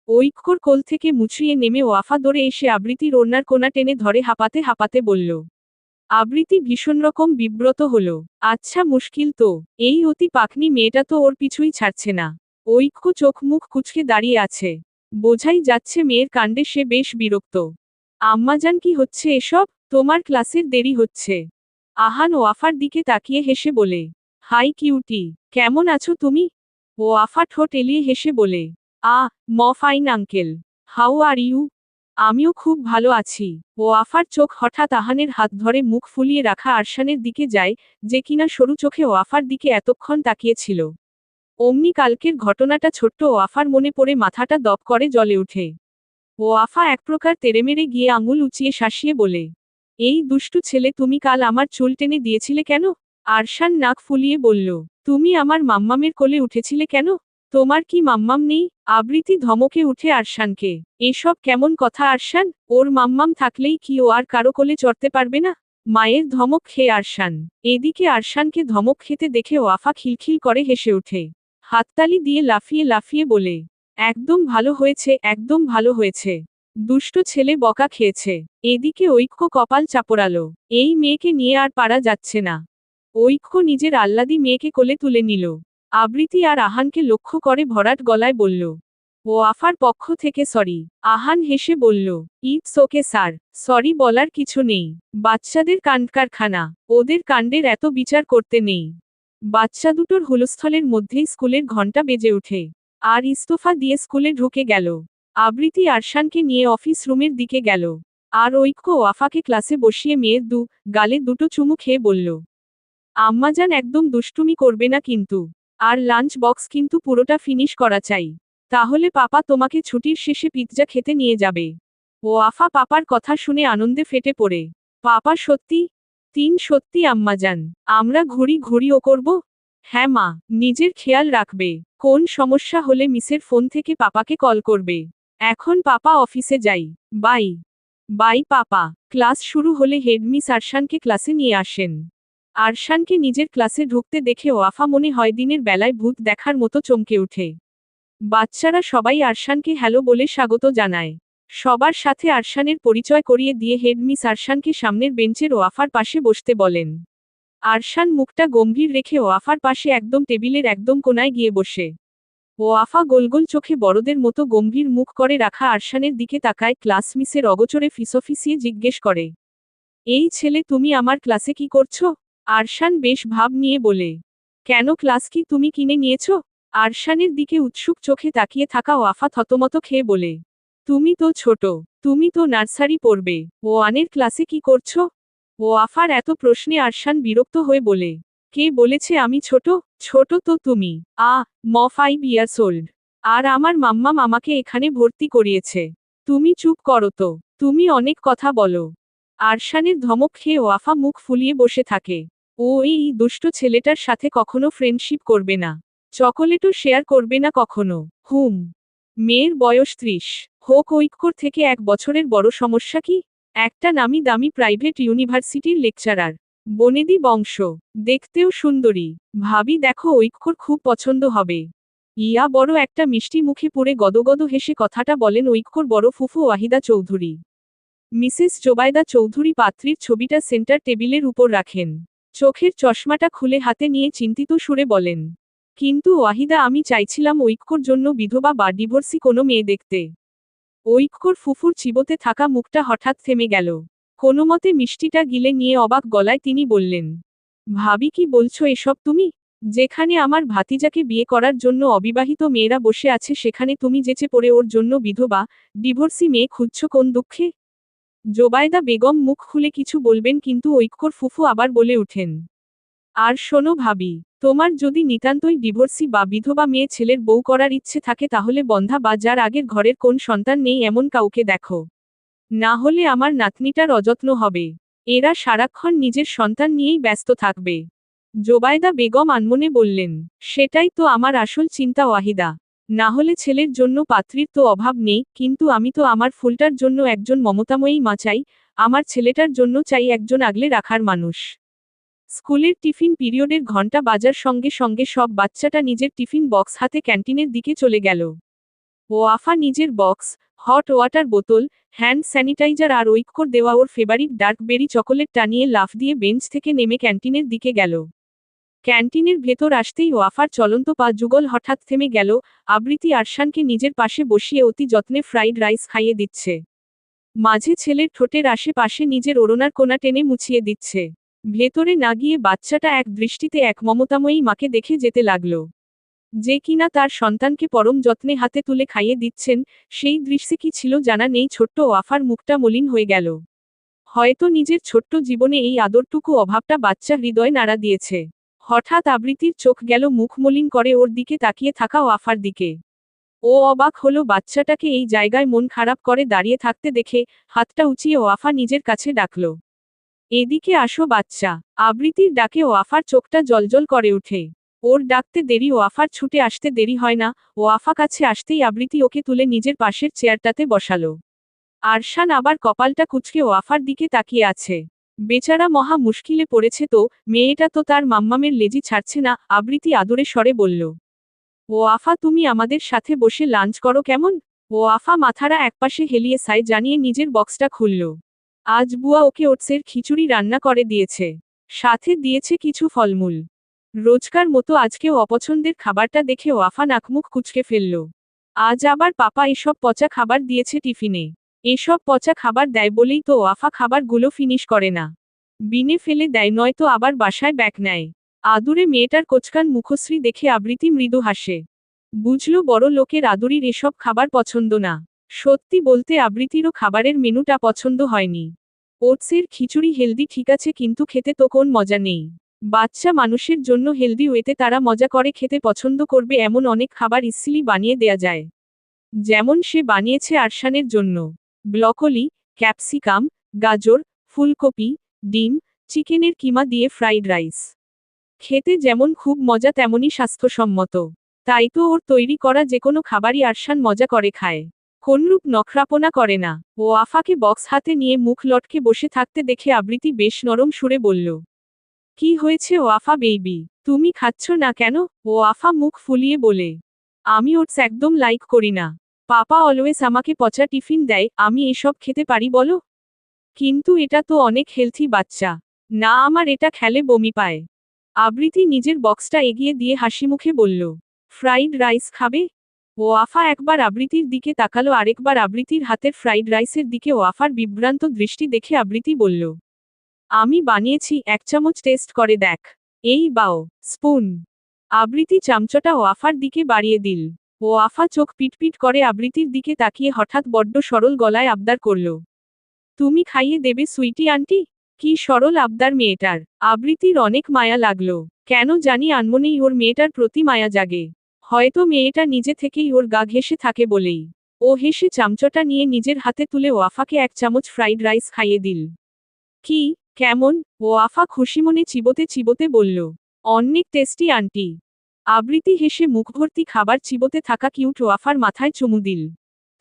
Speaker 1: ঐক্যর কোল থেকে মুচড়িয়ে নেমে ওয়াফা দৌড়ে এসে আবৃতির ওড়নার কোনা টেনে ধরে হাঁপাতে হাঁপাতে বলল। আবৃতি ভীষণ রকম বিব্রত হল। আচ্ছা মুশকিল তো, এই অতি পাকনি মেয়েটা তো ওর পিছুই ছাড়ছে না। ঐক্য চোখ মুখ কুঁচকে দাঁড়িয়ে আছে। বোঝাই যাচ্ছে মেয়ের কাণ্ডে সে বেশ বিরক্ত। আম্মাজান কি হচ্ছে এসব? তোমার ক্লাসের দেরি হচ্ছে। আহান ওয়াফার দিকে তাকিয়ে হেসে বলে, হাই কিউটি, কেমন আছো তুমি? ওয়াফা ঠোঁট এলিয়ে হেসে বলে, fine uncle. How are you? আমিও খুব ভালো আছি। ওয়াফার চোখ হঠাৎ আহানের হাত ধরে মুখ ফুলিয়ে রাখা আরশানের দিকে যায়, যে কিনা সরু চোখে ওয়াফার দিকে এতক্ষণ তাকিয়েছিল। অমনি কালকের ঘটনাটা ছোট্ট ওয়াফার মনে পড়ে মাথাটা দপ করে জ্বলে উঠে। ওয়াফা এক প্রকার তেড়েমেড়ে গিয়ে আঙুল উঁচিয়ে শাসিয়ে বলে, এই দুষ্টু ছেলে, তুমি কাল আমার চুল টেনে দিয়েছিলে কেন? আরশান নাক ফুলিয়ে বলল, তুমি আমার মাম্মামের কোলে উঠেছিলে কেন? তোমার কি মাম্মাম নেই? আবৃতি ধমকে উঠে আরশানকে, এসব কেমন কথা আরশান? ওর মাম্মাম থাকলেই কি ও আর কারো কোলে চড়তে পারবে না? মায়ের ধমক খেয়ে আরশান। এদিকে আরশানকে ধমক খেতে দেখে ওয়াফা খিলখিল করে হেসে ওঠে। হাততালি দিয়ে লাফিয়ে লাফিয়ে বলে, একদম ভালো হয়েছে, একদম ভালো হয়েছে। দুষ্ট ছেলে বকা খেয়েছে। এদিকে ঐক্য কপাল চাপড়ালো। এই মেয়েকে নিয়ে আর পারা যাচ্ছে না। ঐক্য নিজের আহ্লাদী মেয়েকে কোলে তুলে নিল। আবৃতি আর আহানকে লক্ষ্য করে ভরাট গলায় বলল, ওয়াফার পক্ষ থেকে সরি। আহান হেসে বলল, ইটস ওকে স্যার, সরি বলার কিছু নেই। বাচ্চাদের কাণ্ডকারখানা, ওদের কাণ্ডের এত বিচার করতে নেই। বাচ্চা দুটোর হুলস্থলের মধ্যেই স্কুলের ঘণ্টা বেজে ওঠে। আর ইস্তফা দিয়ে স্কুলে ঢুকে গেল। আবৃতি আরশানকে নিয়ে অফিস রুমের দিকে গেল। আর ঐক্য ওয়াফাকে ক্লাসে বসিয়ে মেয়ের গালে দুটো চুমু খেয়ে বলল, আম্মাজান একদম দুষ্টুমি করবে না কিন্তু। আর লাঞ্চ বক্স কিন্তু পুরোটা ফিনিশ করা চাই। তাহলে পাপা তোমাকে ছুটির শেষে পিৎজা খেতে নিয়ে যাবে। ওয়াফা পাপার কথা শুনে আনন্দে ফেটে পড়ে। পাপা সত্যি? সত্যি আম্মাজান। আমরা ঘুড়িও করব? হ্যাঁ মা, নিজের খেয়াল রাখবে। কোন সমস্যা হলে মিসের ফোন থেকে পাপাকে কল করবে। এখন পাপা অফিসে যাই। বাই। By papa. ক্লাস শুরু হলে হেডমিস আরশানকে ক্লাসে নিয়ে আসেন। আরশানকে নিজের ক্লাসে ঢুকতে দেখে ওয়াফা মনে হয় দিনের বেলায় ভূত দেখার মতো চমকে ওঠে। বাচ্চারা সবাই আরশানকে হ্যালো বলে স্বাগত জানায়। সবার সাথে আরশানের পরিচয় করিয়ে দিয়ে হেডমিস আরশানকে সামনের বেঞ্চের ওয়াফার পাশে বসতে বলেন। আরশান মুখটা গম্ভীর রেখে ওয়াফার পাশে একদম টেবিলের একদম কোনায় গিয়ে বসে। ওয়াফা গোলগোল চোখে বড়দের মতো গম্ভীর মুখ করে রাখা আরশানের দিকে তাকায়, ক্লাস মিসের অগোচরে ফিসফিসিয়ে জিজ্ঞেস করে, এই ছেলে তুমি আমার ক্লাসে কি করছো? আরশান বেশ ভাব নিয়ে বলে, কেন ক্লাস কি তুমি কিনে নিয়েছ? আরশানের দিকে উৎসুক চোখে তাকিয়ে থাকা ওয়াফা থতমত খেয়ে বলে, তুমি তো ছোট, তুমি তো নার্সারি পড়বে, ওয়ানের ক্লাসে কি করছো? ওয়াফার এত প্রশ্নে আরশান বিরক্ত হয়ে বলে, কে বলেছে আমি ছোট? ছোট তো তুমি। 5 ইয়ার্স ওল্ড। আর আমার মাম্মাম আমাকে এখানে ভর্তি করিয়েছে। তুমি চুপ করো তো, তুমি অনেক কথা বলো। আরশানের ধমক খেয়ে ওয়াফা মুখ ফুলিয়ে বসে থাকে। ও এই দুষ্ট ছেলেটার সাথে কখনো ফ্রেন্ডশিপ করবে না। চকোলেটও শেয়ার করবে না কখনো। মেয়ের বয়স 30। হোক ঐক্যর থেকে 1 বছরের বড় সমস্যা কি? একটা নামি দামি প্রাইভেট ইউনিভার্সিটির লেকচারার। বনেদি বংশ। দেখতেও সুন্দরী। ভাবি দেখো ঐক্যর খুব পছন্দ হবে। ইয়া বড় একটা মিষ্টি মুখে পুরে গদগদ হেসে কথাটা বলেন ঐক্যর বড় ফুফু ওয়াহিদা চৌধুরী। মিসেস জোবায়দা চৌধুরী পাত্রীর ছবিটা সেন্টার টেবিলের উপর রাখেন। চোখের চশমাটা খুলে হাতে নিয়ে চিন্তিত সুরে বলেন, কিন্তু ওয়াহিদা আমি চাইছিলাম ঐক্যর জন্য বিধবা বা ডিভোর্সি কোনো মেয়ে দেখতে। ঐক্যর ফুফুর চিবোতে থাকা মুখটা হঠাৎ থেমে গেল। কোনোমতে মিষ্টিটা গিলে নিয়ে অবাক গলায় তিনি বললেন, ভাবি কি বলছো এসব তুমি? যেখানে আমার ভাতিজাকে বিয়ে করার জন্য অবিবাহিত মেয়েরা বসে আছে সেখানে তুমি যেচে পড়ে ওর জন্য বিধবা, ডিভোর্সি মেয়ে খুঁজছ কোন দুঃখে? জোবায়দা বেগম মুখ খুলে কিছু বলবেন কিন্তু ঐক্যর ফুফু আবার বলে উঠেন, আর শোনো ভাবি, তোমার যদি নিতান্তই ডিভোর্সি বা বিধবা মেয়ে ছেলের বউ করার ইচ্ছে থাকে তাহলে বন্ধা বা যার আগের ঘরের কোন সন্তান নেই এমন কাউকে দেখো। না হলে আমার নাতনিটার অযত্ন হবে। এরা সারাক্ষণ নিজের সন্তান নিয়েই ব্যস্ত থাকবে। জোবায়দা বেগম আনমনে বললেন, সেটাই তো আমার আসল চিন্তা ওয়াহিদা। না হলে ছেলের জন্য পাত্রীর তো অভাব নেই, কিন্তু আমি তো আমার ফুলটার জন্য একজন মমতাময়ী মা চাই, আমার ছেলেটার জন্য চাই একজন আগলে রাখার মানুষ। স্কুলের টিফিন পিরিয়ডের ঘণ্টা বাজার সঙ্গে সঙ্গে সব বাচ্চাটা নিজের টিফিন বক্স হাতে ক্যান্টিনের দিকে চলে গেল। ওয়াফা নিজের বক্স, হট ওয়াটার বোতল, হ্যান্ড স্যানিটাইজার আর ঐক্যর দেওয়া ওর ফেভারিট ডার্ক বেরি চকোলেট টানিয়ে লাফ দিয়ে বেঞ্চ থেকে নেমে ক্যান্টিনের দিকে গেল। ক্যান্টিনের ভেতর আসতেই ওয়াফার চলন্ত পা যুগল হঠাৎ থেমে গেল। আবৃতি আরশানকে নিজের পাশে বসিয়ে অতি যত্নে ফ্রাইড রাইস খাইয়ে দিচ্ছে। মাঝে ছেলের ঠোঁটের আশেপাশে নিজের ওড়নার কোনা টেনে মুছিয়ে দিচ্ছে। ভেতরে না গিয়ে বাচ্চাটা এক দৃষ্টিতে এক মমতাময়ী মাকে দেখে যেতে লাগল, যে কিনা তার সন্তানকে পরম যত্নে হাতে তুলে খাইয়ে দিচ্ছেন। সেই দৃশ্যে কি ছিল জানা নেই, ছোট্ট ওয়াফার মুখটা মলিন হয়ে গেল। হয়তো নিজের ছোট্ট জীবনে এই আদরটুকু অভাবটা বাচ্চা হৃদয় নাড়া দিয়েছে। হঠাৎ আবৃতির চোখ গেল মুখ মলিন করে ওর দিকে তাকিয়ে থাকা ওয়াফার দিকে। ও অবাক হলো বাচ্চাটাকে এই জায়গায় মন খারাপ করে দাঁড়িয়ে থাকতে দেখে। হাতটা উঁচিয়ে ওয়াফা নিজের কাছে ডাকল, এদিকে আসো বাচ্চা। আবৃতির ডাকে ওয়াফার চোখটা জলজল করে উঠে। ওর ডাকতে দেরি, ওয়াফার ছুটে আসতে দেরি হয় না। ওয়াফা কাছে আসতেই আবৃতি ওকে তুলে নিজের পাশের চেয়ারটাতে বসালো। আরশান আবার কপালটা কুঁচকে ওয়াফার দিকে তাকিয়ে আছে। বেচারা মহা মুশকিলে পড়েছে তো, মেয়েটা তো তার মাম্মামের লেজি ছাড়ছে না। আবৃতি আদরে স্বরে বলল, ওয়াফা তুমি আমাদের সাথে বসে লাঞ্চ করো কেমন? ওয়াফা মাথারা একপাশে হেলিয়ে সাই জানিয়ে নিজের বক্সটা খুলল। আজ বুয়া ওকে ওটসের খিচুড়ি রান্না করে দিয়েছে, সাথে দিয়েছে কিছু ফলমূল। রোজকার মতো আজকেও অপছন্দের খাবারটা দেখে ওয়াফা নাকমুখ কুঁচকে ফেলল। আজ আবার পাপা এসব পচা খাবার দিয়েছে টিফিনে। এসব পচা খাবার দেয় বলেই তো ওয়াফা খাবারগুলো ফিনিশ করে না, বিনে ফেলে দেয়, নয়তো আবার বাসায় ব্যাক নেয়। আদুরে মেয়েটার কোচকান মুখশ্রী দেখে আবৃতি মৃদু হাসে। বুঝলো বড় লোকের আদুরির এসব খাবার পছন্দ না। সত্যি বলতে আবৃতিরও খাবারের মেনুটা পছন্দ হয়নি। ওটসের খিচুড়ি হেলদি ঠিক আছে, কিন্তু খেতে তো কোন মজা নেই। বাচ্চা মানুষের জন্য হেলদি ওয়েতে তারা মজা করে খেতে পছন্দ করবে এমন অনেক খাবার ইসিলি বানিয়ে দেয়া যায়। যেমন সে বানিয়েছে আরশানের জন্য ব্রকোলি, ক্যাপসিকাম, গাজর, ফুলকপি, ডিম, চিকেনের কিমা দিয়ে ফ্রাইড রাইস। খেতে যেমন খুব মজা তেমনই স্বাস্থ্যসম্মত। তাই তো ওর তৈরি করা যেকোনো খাবারই আরশান মজা করে খায়। কোনরূপ নখরাপনা করে না। ও আফাকে বক্স হাতে নিয়ে মুখ লটকে বসে থাকতে দেখে আবৃতি বেশ নরম সুরে বলল, কি হয়েছে ও আফা বেবি, তুমি খাচ্ছ না কেন? ও আফা মুখ ফুলিয়ে বলে, আমি ওটস একদম লাইক করি না। পাপা অলওয়েজ আমাকে পচা টিফিন দেয়, আমি এসব খেতে পারি বলো? কিন্তু এটা তো অনেক হেলথি বাচ্চা। না, আমার এটা খেলে বমি পায়। আবৃতি নিজের বক্সটা এগিয়ে দিয়ে হাসিমুখে বলল, ফ্রাইড রাইস খাবে? ওয়াফা একবার আবৃতির দিকে তাকালো, আরেকবার আবৃতির হাতের ফ্রাইড রাইসের দিকে। ওয়াফার বিভ্রান্ত দৃষ্টি দেখে আবৃতি বলল, আমি বানিয়েছি, 1 চামচ টেস্ট করে দেখ। এই বাও, স্পুন। আবৃতি চামচটা ওয়াফার দিকে বাড়িয়ে দিল। ওয়াফা চোখ পিটপিট করে আবৃতির দিকে তাকিয়ে হঠাৎ বড্ড সরল গলায় আবদার করল, তুমি খাইয়ে দেবে সুইটি আন্টি? কি সরল আবদার মেয়েটার! আবৃতির অনেক মায়া লাগলো। কেন জানি আনমনেই ওর মেয়েটার প্রতি মায়া জাগে। হয়তো মেয়েটা নিজে থেকেই ওর গা ঘেঁষে থাকে বলেই। ও হেসে চামচটা নিয়ে নিজের হাতে তুলে ওয়াফাকে 1 চামচ ফ্রাইড রাইস খাইয়ে দিল। কি, কেমন? ওয়াফা খুশিমনে চিবোতে চিবোতে বলল, অনেক টেস্টি আন্টি। আবৃতি হেসে মুখভর্তি খাবার চিবোতে থাকা কিউট ওয়াফার মাথায় চুমু দিল।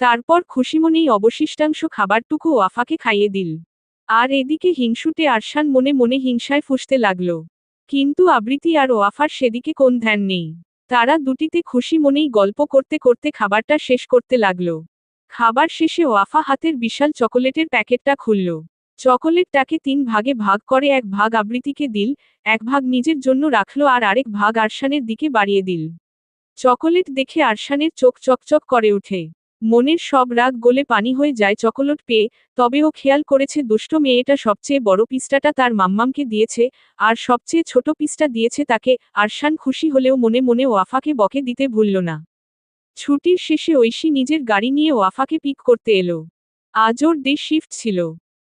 Speaker 1: তারপর খুশিমনেই অবশিষ্টাংশ খাবারটুকু ওয়াফাকে খাইয়ে দিল। আর এদিকে হিংসুটে আরশান মনে মনে হিংসায় ফুঁসতে লাগল। কিন্তু আবৃতি আর ওয়াফার সেদিকে কোন ধ্যান নেই। তারা দুটিতে খুশি মনেই গল্প করতে করতে খাবারটা শেষ করতে লাগল। খাবার শেষে ওয়াফা হাতের বিশাল চকোলেটের প্যাকেটটা খুলল। চকোলেটটাকে 3 ভাগে ভাগ করে 1 ভাগ আবৃতিকে দিল, 1 ভাগ নিজের জন্য রাখল আর আরেক ভাগ আরশানের দিকে বাড়িয়ে দিল। চকোলেট দেখে আরশানের চোখ চকচক করে ওঠে। মনের সব রাগ গলে পানি হয়ে যায় চকোলেট পেয়ে। তবে ও খেয়াল করেছে দুষ্ট মেয়েটা সবচেয়ে বড় পিসটাটা তার মাম্মামকে দিয়েছে, আর সবচেয়ে ছোট পিসটা দিয়েছে তাকে। আরশান খুশি হলেও মনে মনে ওয়াফাকে বকে দিতে ভুলল না। ছুটির শেষে ঐশী নিজের গাড়ি নিয়ে ওয়াফাকে পিক করতে এলো। আজ ওর ডে শিফট ছিল,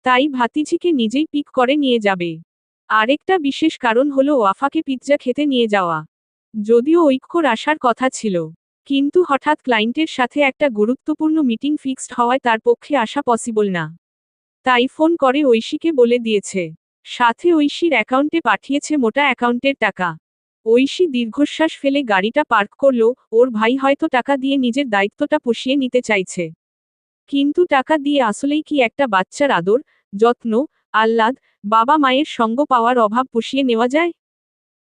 Speaker 1: তাই ভাতিজিকে নিজেই পিক করে নিয়ে যাবে। আরেকটা বিশেষ কারণ হলো ওয়াফাকে পিৎজা খেতে নিয়ে যাওয়া। যদিও ঐক্যর আসার কথা ছিল, কিন্তু হঠাৎ ক্লায়েন্টের সাথে একটা গুরুত্বপূর্ণ মিটিং ফিক্সড হওয়ায় তার পক্ষে আসা পসিবল না। তাই ফোন করে ঐশীকে বলে দিয়েছে। সাথে ঐশীর অ্যাকাউন্টে পাঠিয়েছে মোটা অ্যাকাউন্টের টাকা। ঐশী দীর্ঘশ্বাস ফেলে গাড়িটা পার্ক করল। ওর ভাই হয়তো টাকা দিয়ে নিজের দায়িত্বটা পুষিয়ে নিতে চাইছে। কিন্তু টাকা দিয়ে আসলেই কি একটা বাচ্চার আদর, যত্ন, আহ্লাদ, বাবা মায়ের সঙ্গ পাওয়ার অভাব পুষিয়ে নেওয়া যায়?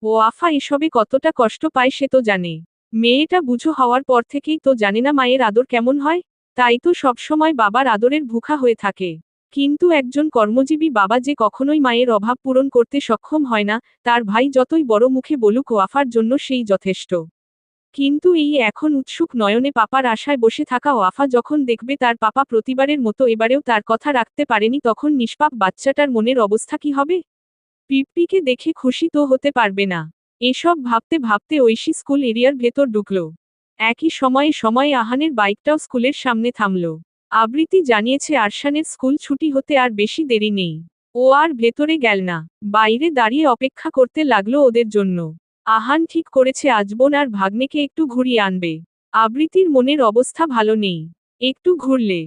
Speaker 1: ওয়াফা এসবে কতটা কষ্ট পায় সে তো জানে। মেয়েটা বুঝো হওয়ার পর থেকেই তো জানে না মায়ের আদর কেমন হয়। তাই তো সবসময় বাবার আদরের ভুখা হয়ে থাকে। কিন্তু একজন কর্মজীবী বাবা যে কখনোই মায়ের অভাব পূরণ করতে সক্ষম হয় না, তার ভাই যতই বড় মুখে বলুক ওয়াফার জন্য সেই যথেষ্ট। কিন্তু এই এখন উৎসুক নয়নে পাপার আশায় বসে থাকা ওয়াফা যখন দেখবে তার পাপা প্রতিবারের মতো এবারেও তার কথা রাখতে পারেনি, তখন নিষ্পাপ বাচ্চাটার মনের অবস্থা কি হবে? পিপ্পিকে দেখে খুশি তো হতে পারবে না। এসব ভাবতে ভাবতে ঐশী স্কুল এরিয়ার ভেতর ঢুকল। একই সময়ে আহানের বাইকটাও স্কুলের সামনে থামল। আবৃতি জানিয়েছে আরশানের স্কুল ছুটি হতে আর বেশি দেরি নেই। ও আর ভেতরে গেল না, বাইরে দাঁড়িয়ে অপেক্ষা করতে লাগলো ওদের জন্য। আহান ঠিক করেছে আজ বোন আর ভাগ্নেকে একটু ঘুরিয়ে আনবে। আবৃতির মনের অবস্থা ভালো নেই। একটু ঘুরলে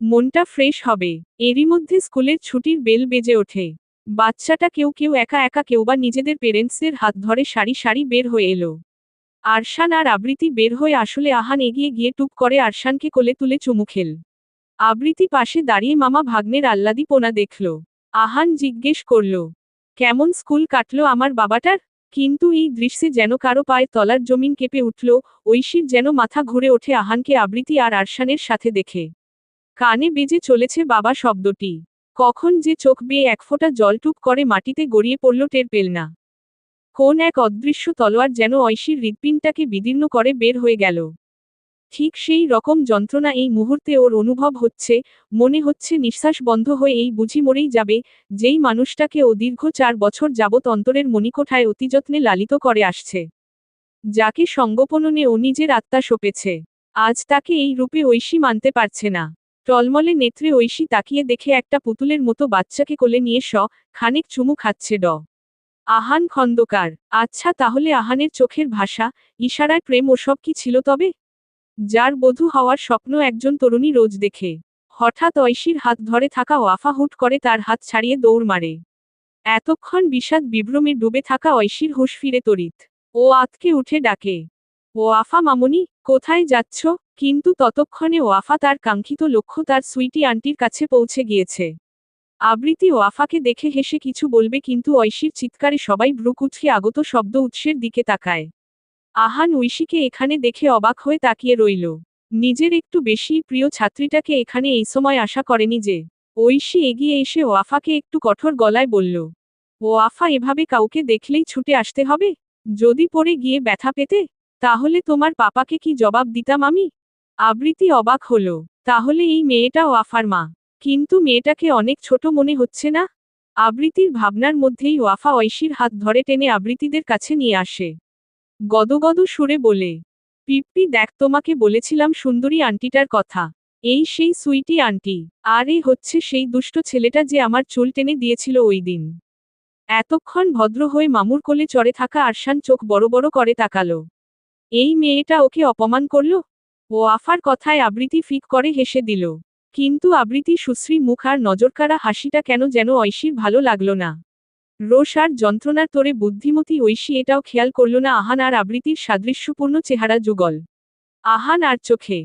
Speaker 1: মনটা ফ্রেশ হবে। এরই মধ্যে স্কুলের ছুটির বেল বেজে ওঠে। বাচ্চাটা কেউ কেউ একা একা, কেউ বা নিজেদের পেরেন্টসদের হাত ধরে সারি সারি বের হয়ে এলো। আরশান আর আবৃতি বের হয়ে আসলে আহান এগিয়ে গিয়ে টুক করে আরশানকে কোলে তুলে চুমু খেল। আবৃতি পাশে দাঁড়িয়ে মামা ভাগ্নের আহ্লাদীপনা দেখল। আহান জিজ্ঞেস করল, কেমন স্কুল কাটলো আমার বাবাটার? কিন্তু এই দৃশ্যে যেন কারো পায়ের তলার জমিন কেঁপে উঠল। ঐশীর যেন মাথা ঘুরে ওঠে আহানকে আবৃতি আর আরশানের সাথে দেখে। কানে বেজে চলেছে বাবা শব্দটি। কখন যে চোখ বেয়ে একফোঁটা জল টুপ করে মাটিতে গড়িয়ে পড়ল টের পেল না। কোন এক অদৃশ্য তলোয়ার যেন ঐশীর হৃৎপিণ্ডটাকে বিদীর্ণ করে বের হয়ে গেল। ঠিক সেই রকম যন্ত্রণা এই মুহূর্তে ওর অনুভব হচ্ছে। মনে হচ্ছে নিঃশ্বাস বন্ধ হয়ে এই বুঝি মরেই যাবে, যেই মানুষটাকে ও দীর্ঘ 4 বছর যাবৎ অন্তরের মণিকোঠায় অতিযত্নে লালিত করে আসছে। যাকে সঙ্গোপননে ও নিজের আত্মা সঁপেছে। আজ তাকে এই রূপে ঐশী মানতে পারছে না। টলমলে নেত্রে ঐশী তাকিয়ে দেখে একটা পুতুলের মতো বাচ্চাকে কোলে নিয়ে খানিক চুমু খাচ্ছে আহান খন্দকার। আচ্ছা, তাহলে আহানের চোখের ভাষা, ইশারায় প্রেম ওসব কি ছিল তবে? যার বধূ হওয়ার স্বপ্ন একজন তরুণী রোজ দেখে। হঠাৎ ঐশীর হাত ধরে থাকা ওয়াফা হুট করে তার হাত ছাড়িয়ে দৌড় মারে। এতক্ষণ বিষাদ বিভ্রমে ডুবে থাকা ঐশীর হুঁশ ফিরে তড়িৎ। ও আতকে উঠে ডাকে, ওয়াফা মামুনি, কোথায় যাচ্ছ? কিন্তু ততক্ষণে ওয়াফা তার কাঙ্ক্ষিত লক্ষ্য তার সুইটি আন্টির কাছে পৌঁছে গিয়েছে। আবৃতি ওয়াফাকে দেখে হেসে কিছু বলবে কিন্তু ঐশীর চিৎকারে সবাই ভ্রু কুঁচকে আগত শব্দ উৎসের দিকে তাকায়। আহান ঐশীকে এখানে দেখে অবাক হয়ে তাকিয়ে রইল। নিজের একটু বেশি প্রিয় ছাত্রীটাকে এখানে এই সময় আশা করেনি যে। ঐশী এগিয়ে এসে ওয়াফাকে একটু কঠোর গলায় বলল, ওয়াফা, এভাবে কাউকে দেখলেই ছুটে আসতে হবে? যদি পড়ে গিয়ে ব্যথা পেতে, তাহলে তোমার পাপাকে কি জবাব দিতাম আমি? আবৃতি অবাক হল, তাহলে এই মেয়েটা ওয়াফার মা? কিন্তু মেয়েটাকে অনেক ছোট মনে হচ্ছে না? আবৃতির ভাবনার মধ্যেই ওয়াফা ঐশীর হাত ধরে টেনে আবৃতিদের কাছে নিয়ে আসে। গদগদ সুরে বলে, পিপ্পি দেখ, তোমাকে বলেছিলাম সুন্দরী আন্টিটার কথা। এই সেই সুইটি আন্টি। আর এ হচ্ছে সেই দুষ্ট ছেলেটা যে আমার চুল টেনে দিয়েছিল ওই দিন। এতক্ষণ ভদ্র হয়ে মামুর কোলে চড়ে থাকা আরশান চোখ বড় বড় করে তাকালো। এই মেয়েটা ওকে অপমান করল? ওয়াফার কথায় আবৃতি ফিক করে হেসে দিল। কিন্তু আবৃতি সুশ্রী মুখ আর নজরকাড়া হাসিটা কেন যেন ঐশীর ভালো লাগলো না। রোষ আর যন্ত্রণার তোরে বুদ্ধিমতী ঐশী এটাও খেয়াল করল না আহান আর আবৃতির সাদৃশ্যপূর্ণ চেহারা যুগল। আহান আর চোখে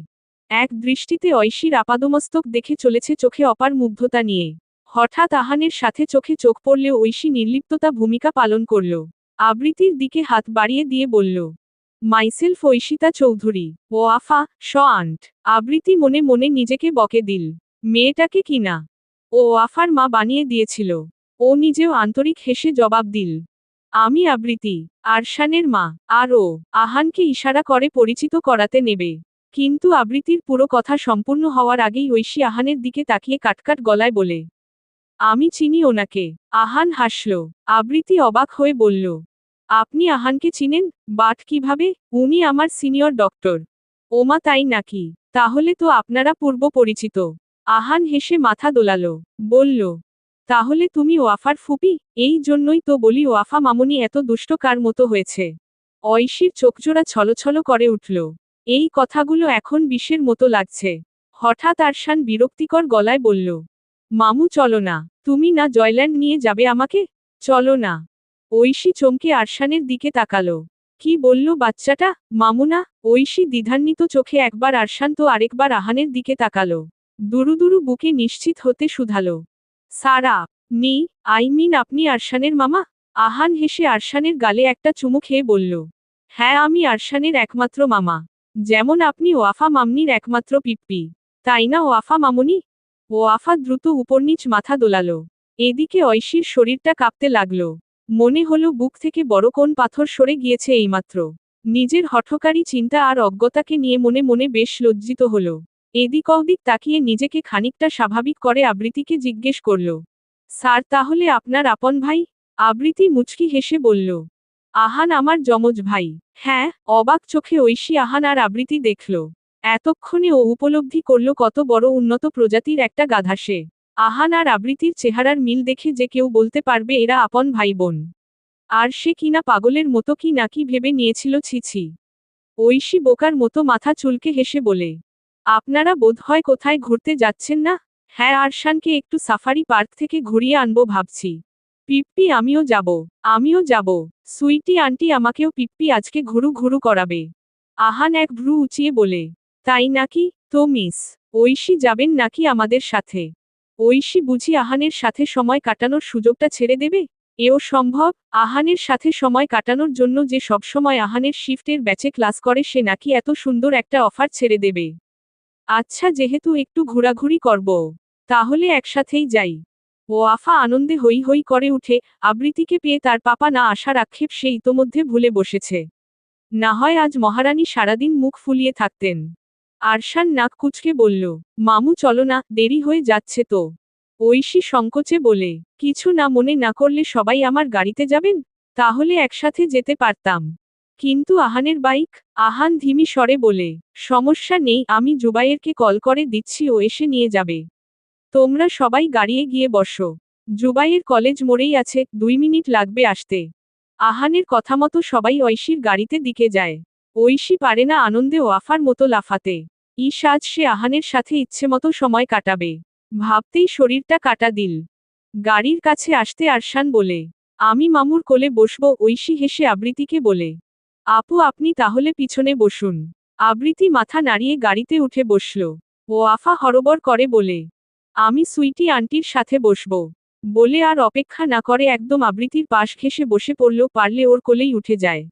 Speaker 1: এক দৃষ্টিতে ঐশীর আপাদমস্তক দেখে চলেছে চোখে অপার মুগ্ধতা নিয়ে। হঠাৎ আহানের সাথে চোখে চোখ পড়লেও ঐশী নির্লিপ্ততা ভূমিকা পালন করল। আবৃতির দিকে হাত বাড়িয়ে দিয়ে বলল, মাইসেলফ ঐশিতা চৌধুরী, ওয়াফা, শ আন্ট। আবৃতি মনে মনে নিজেকে বকে দিল, মেয়েটাকে কিনা ও ওয়াফার মা বানিয়ে দিয়েছিল। ও নিজেও আন্তরিক হেসে জবাব দিল, আমি আবৃতি, আরশানের মা। আর ও আহানকে ইশারা করে পরিচিত করাতে নেবে। কিন্তু আবৃতির পুরো কথা সম্পূর্ণ হওয়ার আগেই ঐশী আহানের দিকে তাকিয়ে কাটকাট গলায় বলে, আমি চিনি ওনাকে। আহান হাসল। আবৃতি অবাক হয়ে বলল, আপনি আহানকে চিনেন? বাট কিভাবে? উনি আমার সিনিয়র ডক্টর। ওমা, তাই নাকি? তাহলে তো আপনারা পূর্ব পরিচিত। আহান হেসে মাথা দোলালো, বলল, তাহলে তুমি ওয়াফার ফুপি? এই জন্যই তো বলি ওয়াফা মামুনি এত দুষ্ট কার মতো হয়েছে। ঐশীর চোখজোড়া ছলছল করে উঠল। এই কথাগুলো এখন বিষের মতো লাগছে। হঠাৎ আরশান বিরক্তিকর গলায় বলল, মামু চলো না। তুমি না জয়ল্যান্ড নিয়ে যাবে আমাকে? চলো না। ঐশী চমকে আরশানের দিকে তাকালো। কি বলল বাচ্চাটা? মামু না? ঐশী দ্বিধান্বিত চোখে একবার আরশান তো আরেকবার আহানের দিকে তাকালো। দুরু দুরু বুকে নিশ্চিত হতে শুধালো, সারা নি, আই মিন আপনি আরশানের মামা? আহান হেসে আরশানের গালে একটা চুমু খেয়ে বলল, হ্যাঁ, আমি আরশানের একমাত্র মামা। যেমন আপনি ওয়াফা মামনির একমাত্র পিপ্পি। তাই না ওয়াফা মামুনি? ওয়াফা দ্রুত উপরনিচ মাথা দোলালো। এদিকে ঐশীর শরীরটা কাঁপতে লাগলো। মনে হলো বুক থেকে বড় কোন পাথর সরে গিয়েছে এইমাত্র। নিজের হঠকারী চিন্তা আর অজ্ঞতাকে নিয়ে মনে মনে বেশ লজ্জিত হল। এদিক ওদিক তাকিয়ে নিজেকে খানিকটা স্বাভাবিক করে আবৃতিকে জিজ্ঞেস করল, স্যার, তাহলে আপনার আপন ভাই? আবৃতি মুচকি হেসে বলল, আহান আমার যমজ ভাই। হ্যাঁ। অবাক চোখে ঐশী আহান আর আবৃতি দেখল। এতক্ষণে ও উপলব্ধি করল কত বড় উন্নত প্রজাতির একটা গাধা সে। আহান আর আবৃতির চেহারার মিল দেখে যে কেউ বলতে পারবে এরা আপন ভাই বোন। আর সে কিনা পাগলের মতো কি নাকি ভেবে নিয়েছিল, ছিছি। ঐশী বোকার মতো মাথা চুলকে হেসে বলে, আপনারা বোধহয় কোথায় ঘুরতে যাচ্ছেন না? হ্যাঁ, আরশানকে একটু সাফারি পার্ক থেকে ঘুরিয়ে আনবো ভাবছি। পিপ্পি, আমিও যাব। আমিও যাব। সুইটি আন্টি আমাকেও পিপ্পি আজকে ঘুরু ঘুরু করাবে। আহান এক ভ্রু উঁচিয়ে বলে, তাই নাকি? তো মিস ঐশী যাবেন নাকি আমাদের সাথে? ঐশী বুঝি আহানের সাথে সময় কাটানোর সুযোগটা ছেড়ে দেবে? এও সম্ভব? আহানের সাথে সময় কাটানোর জন্য যে সবসময় আহানের শিফটের ব্যাচে ক্লাস করে সে নাকি এত সুন্দর একটা অফার ছেড়ে দেবে? আচ্ছা, যেহেতু একটু ঘোরাঘুরি করব, তাহলে একসাথেই যাই। ওয়াফা আনন্দে হৈ হৈ করে উঠে। আবৃতিকে পেয়ে তার পাপা না আসার আক্ষেপ সে ইতোমধ্যে ভুলে বসেছে। না হয় আজ মহারানী সারাদিন মুখ ফুলিয়ে থাকতেন। আরশান নাক কুঁচকে বলল, মামু চলো না, দেরি হয়ে যাচ্ছে তো। ঐশী সংকোচে বলে, কিছু না মনে না করলে সবাই আমার গাড়িতে যাবেন? তাহলে একসাথে যেতে পারতাম। কিন্তু আহানের বাইক? আহান ধিমি স্বরে বলে, সমস্যা নেই, আমি জুবায়েরকে কল করে দিচ্ছি, ও এসে নিয়ে যাবে। তোমরা সবাই গাড়িয়ে গিয়ে বসো। জুবায়ের কলেজ মোড়েই আছে, 2 মিনিট লাগবে আসতে। আহানের কথামতো সবাই ঐশীর গাড়িতে দিকে যায়। ঐশী পারে না আনন্দে ওয়াফার মতো লাফাতে। আজ সে আহানের সাথে ইচ্ছেমতো সময় কাটাবে। ভাবতেই শরীরটা কাটা দিল। গাড়ির কাছে আসতে আরশান বলে, আমি মামুর কোলে বসবো। ঐশী হেসে আবৃতিকে বলে, আপু আপনি তাহলে পিছনে বসুন। আবৃতি মাথা নাড়িয়ে গাড়িতে উঠে বসল। ওয়াফা হরবর করে বলে, আমি সুইটি আন্টির সাথে বসবো। বলে আর অপেক্ষা না করে একদম আবৃতির পাশ ঘেঁষে বসে পড়ল, পারলে ওর কোলেই উঠে যায়।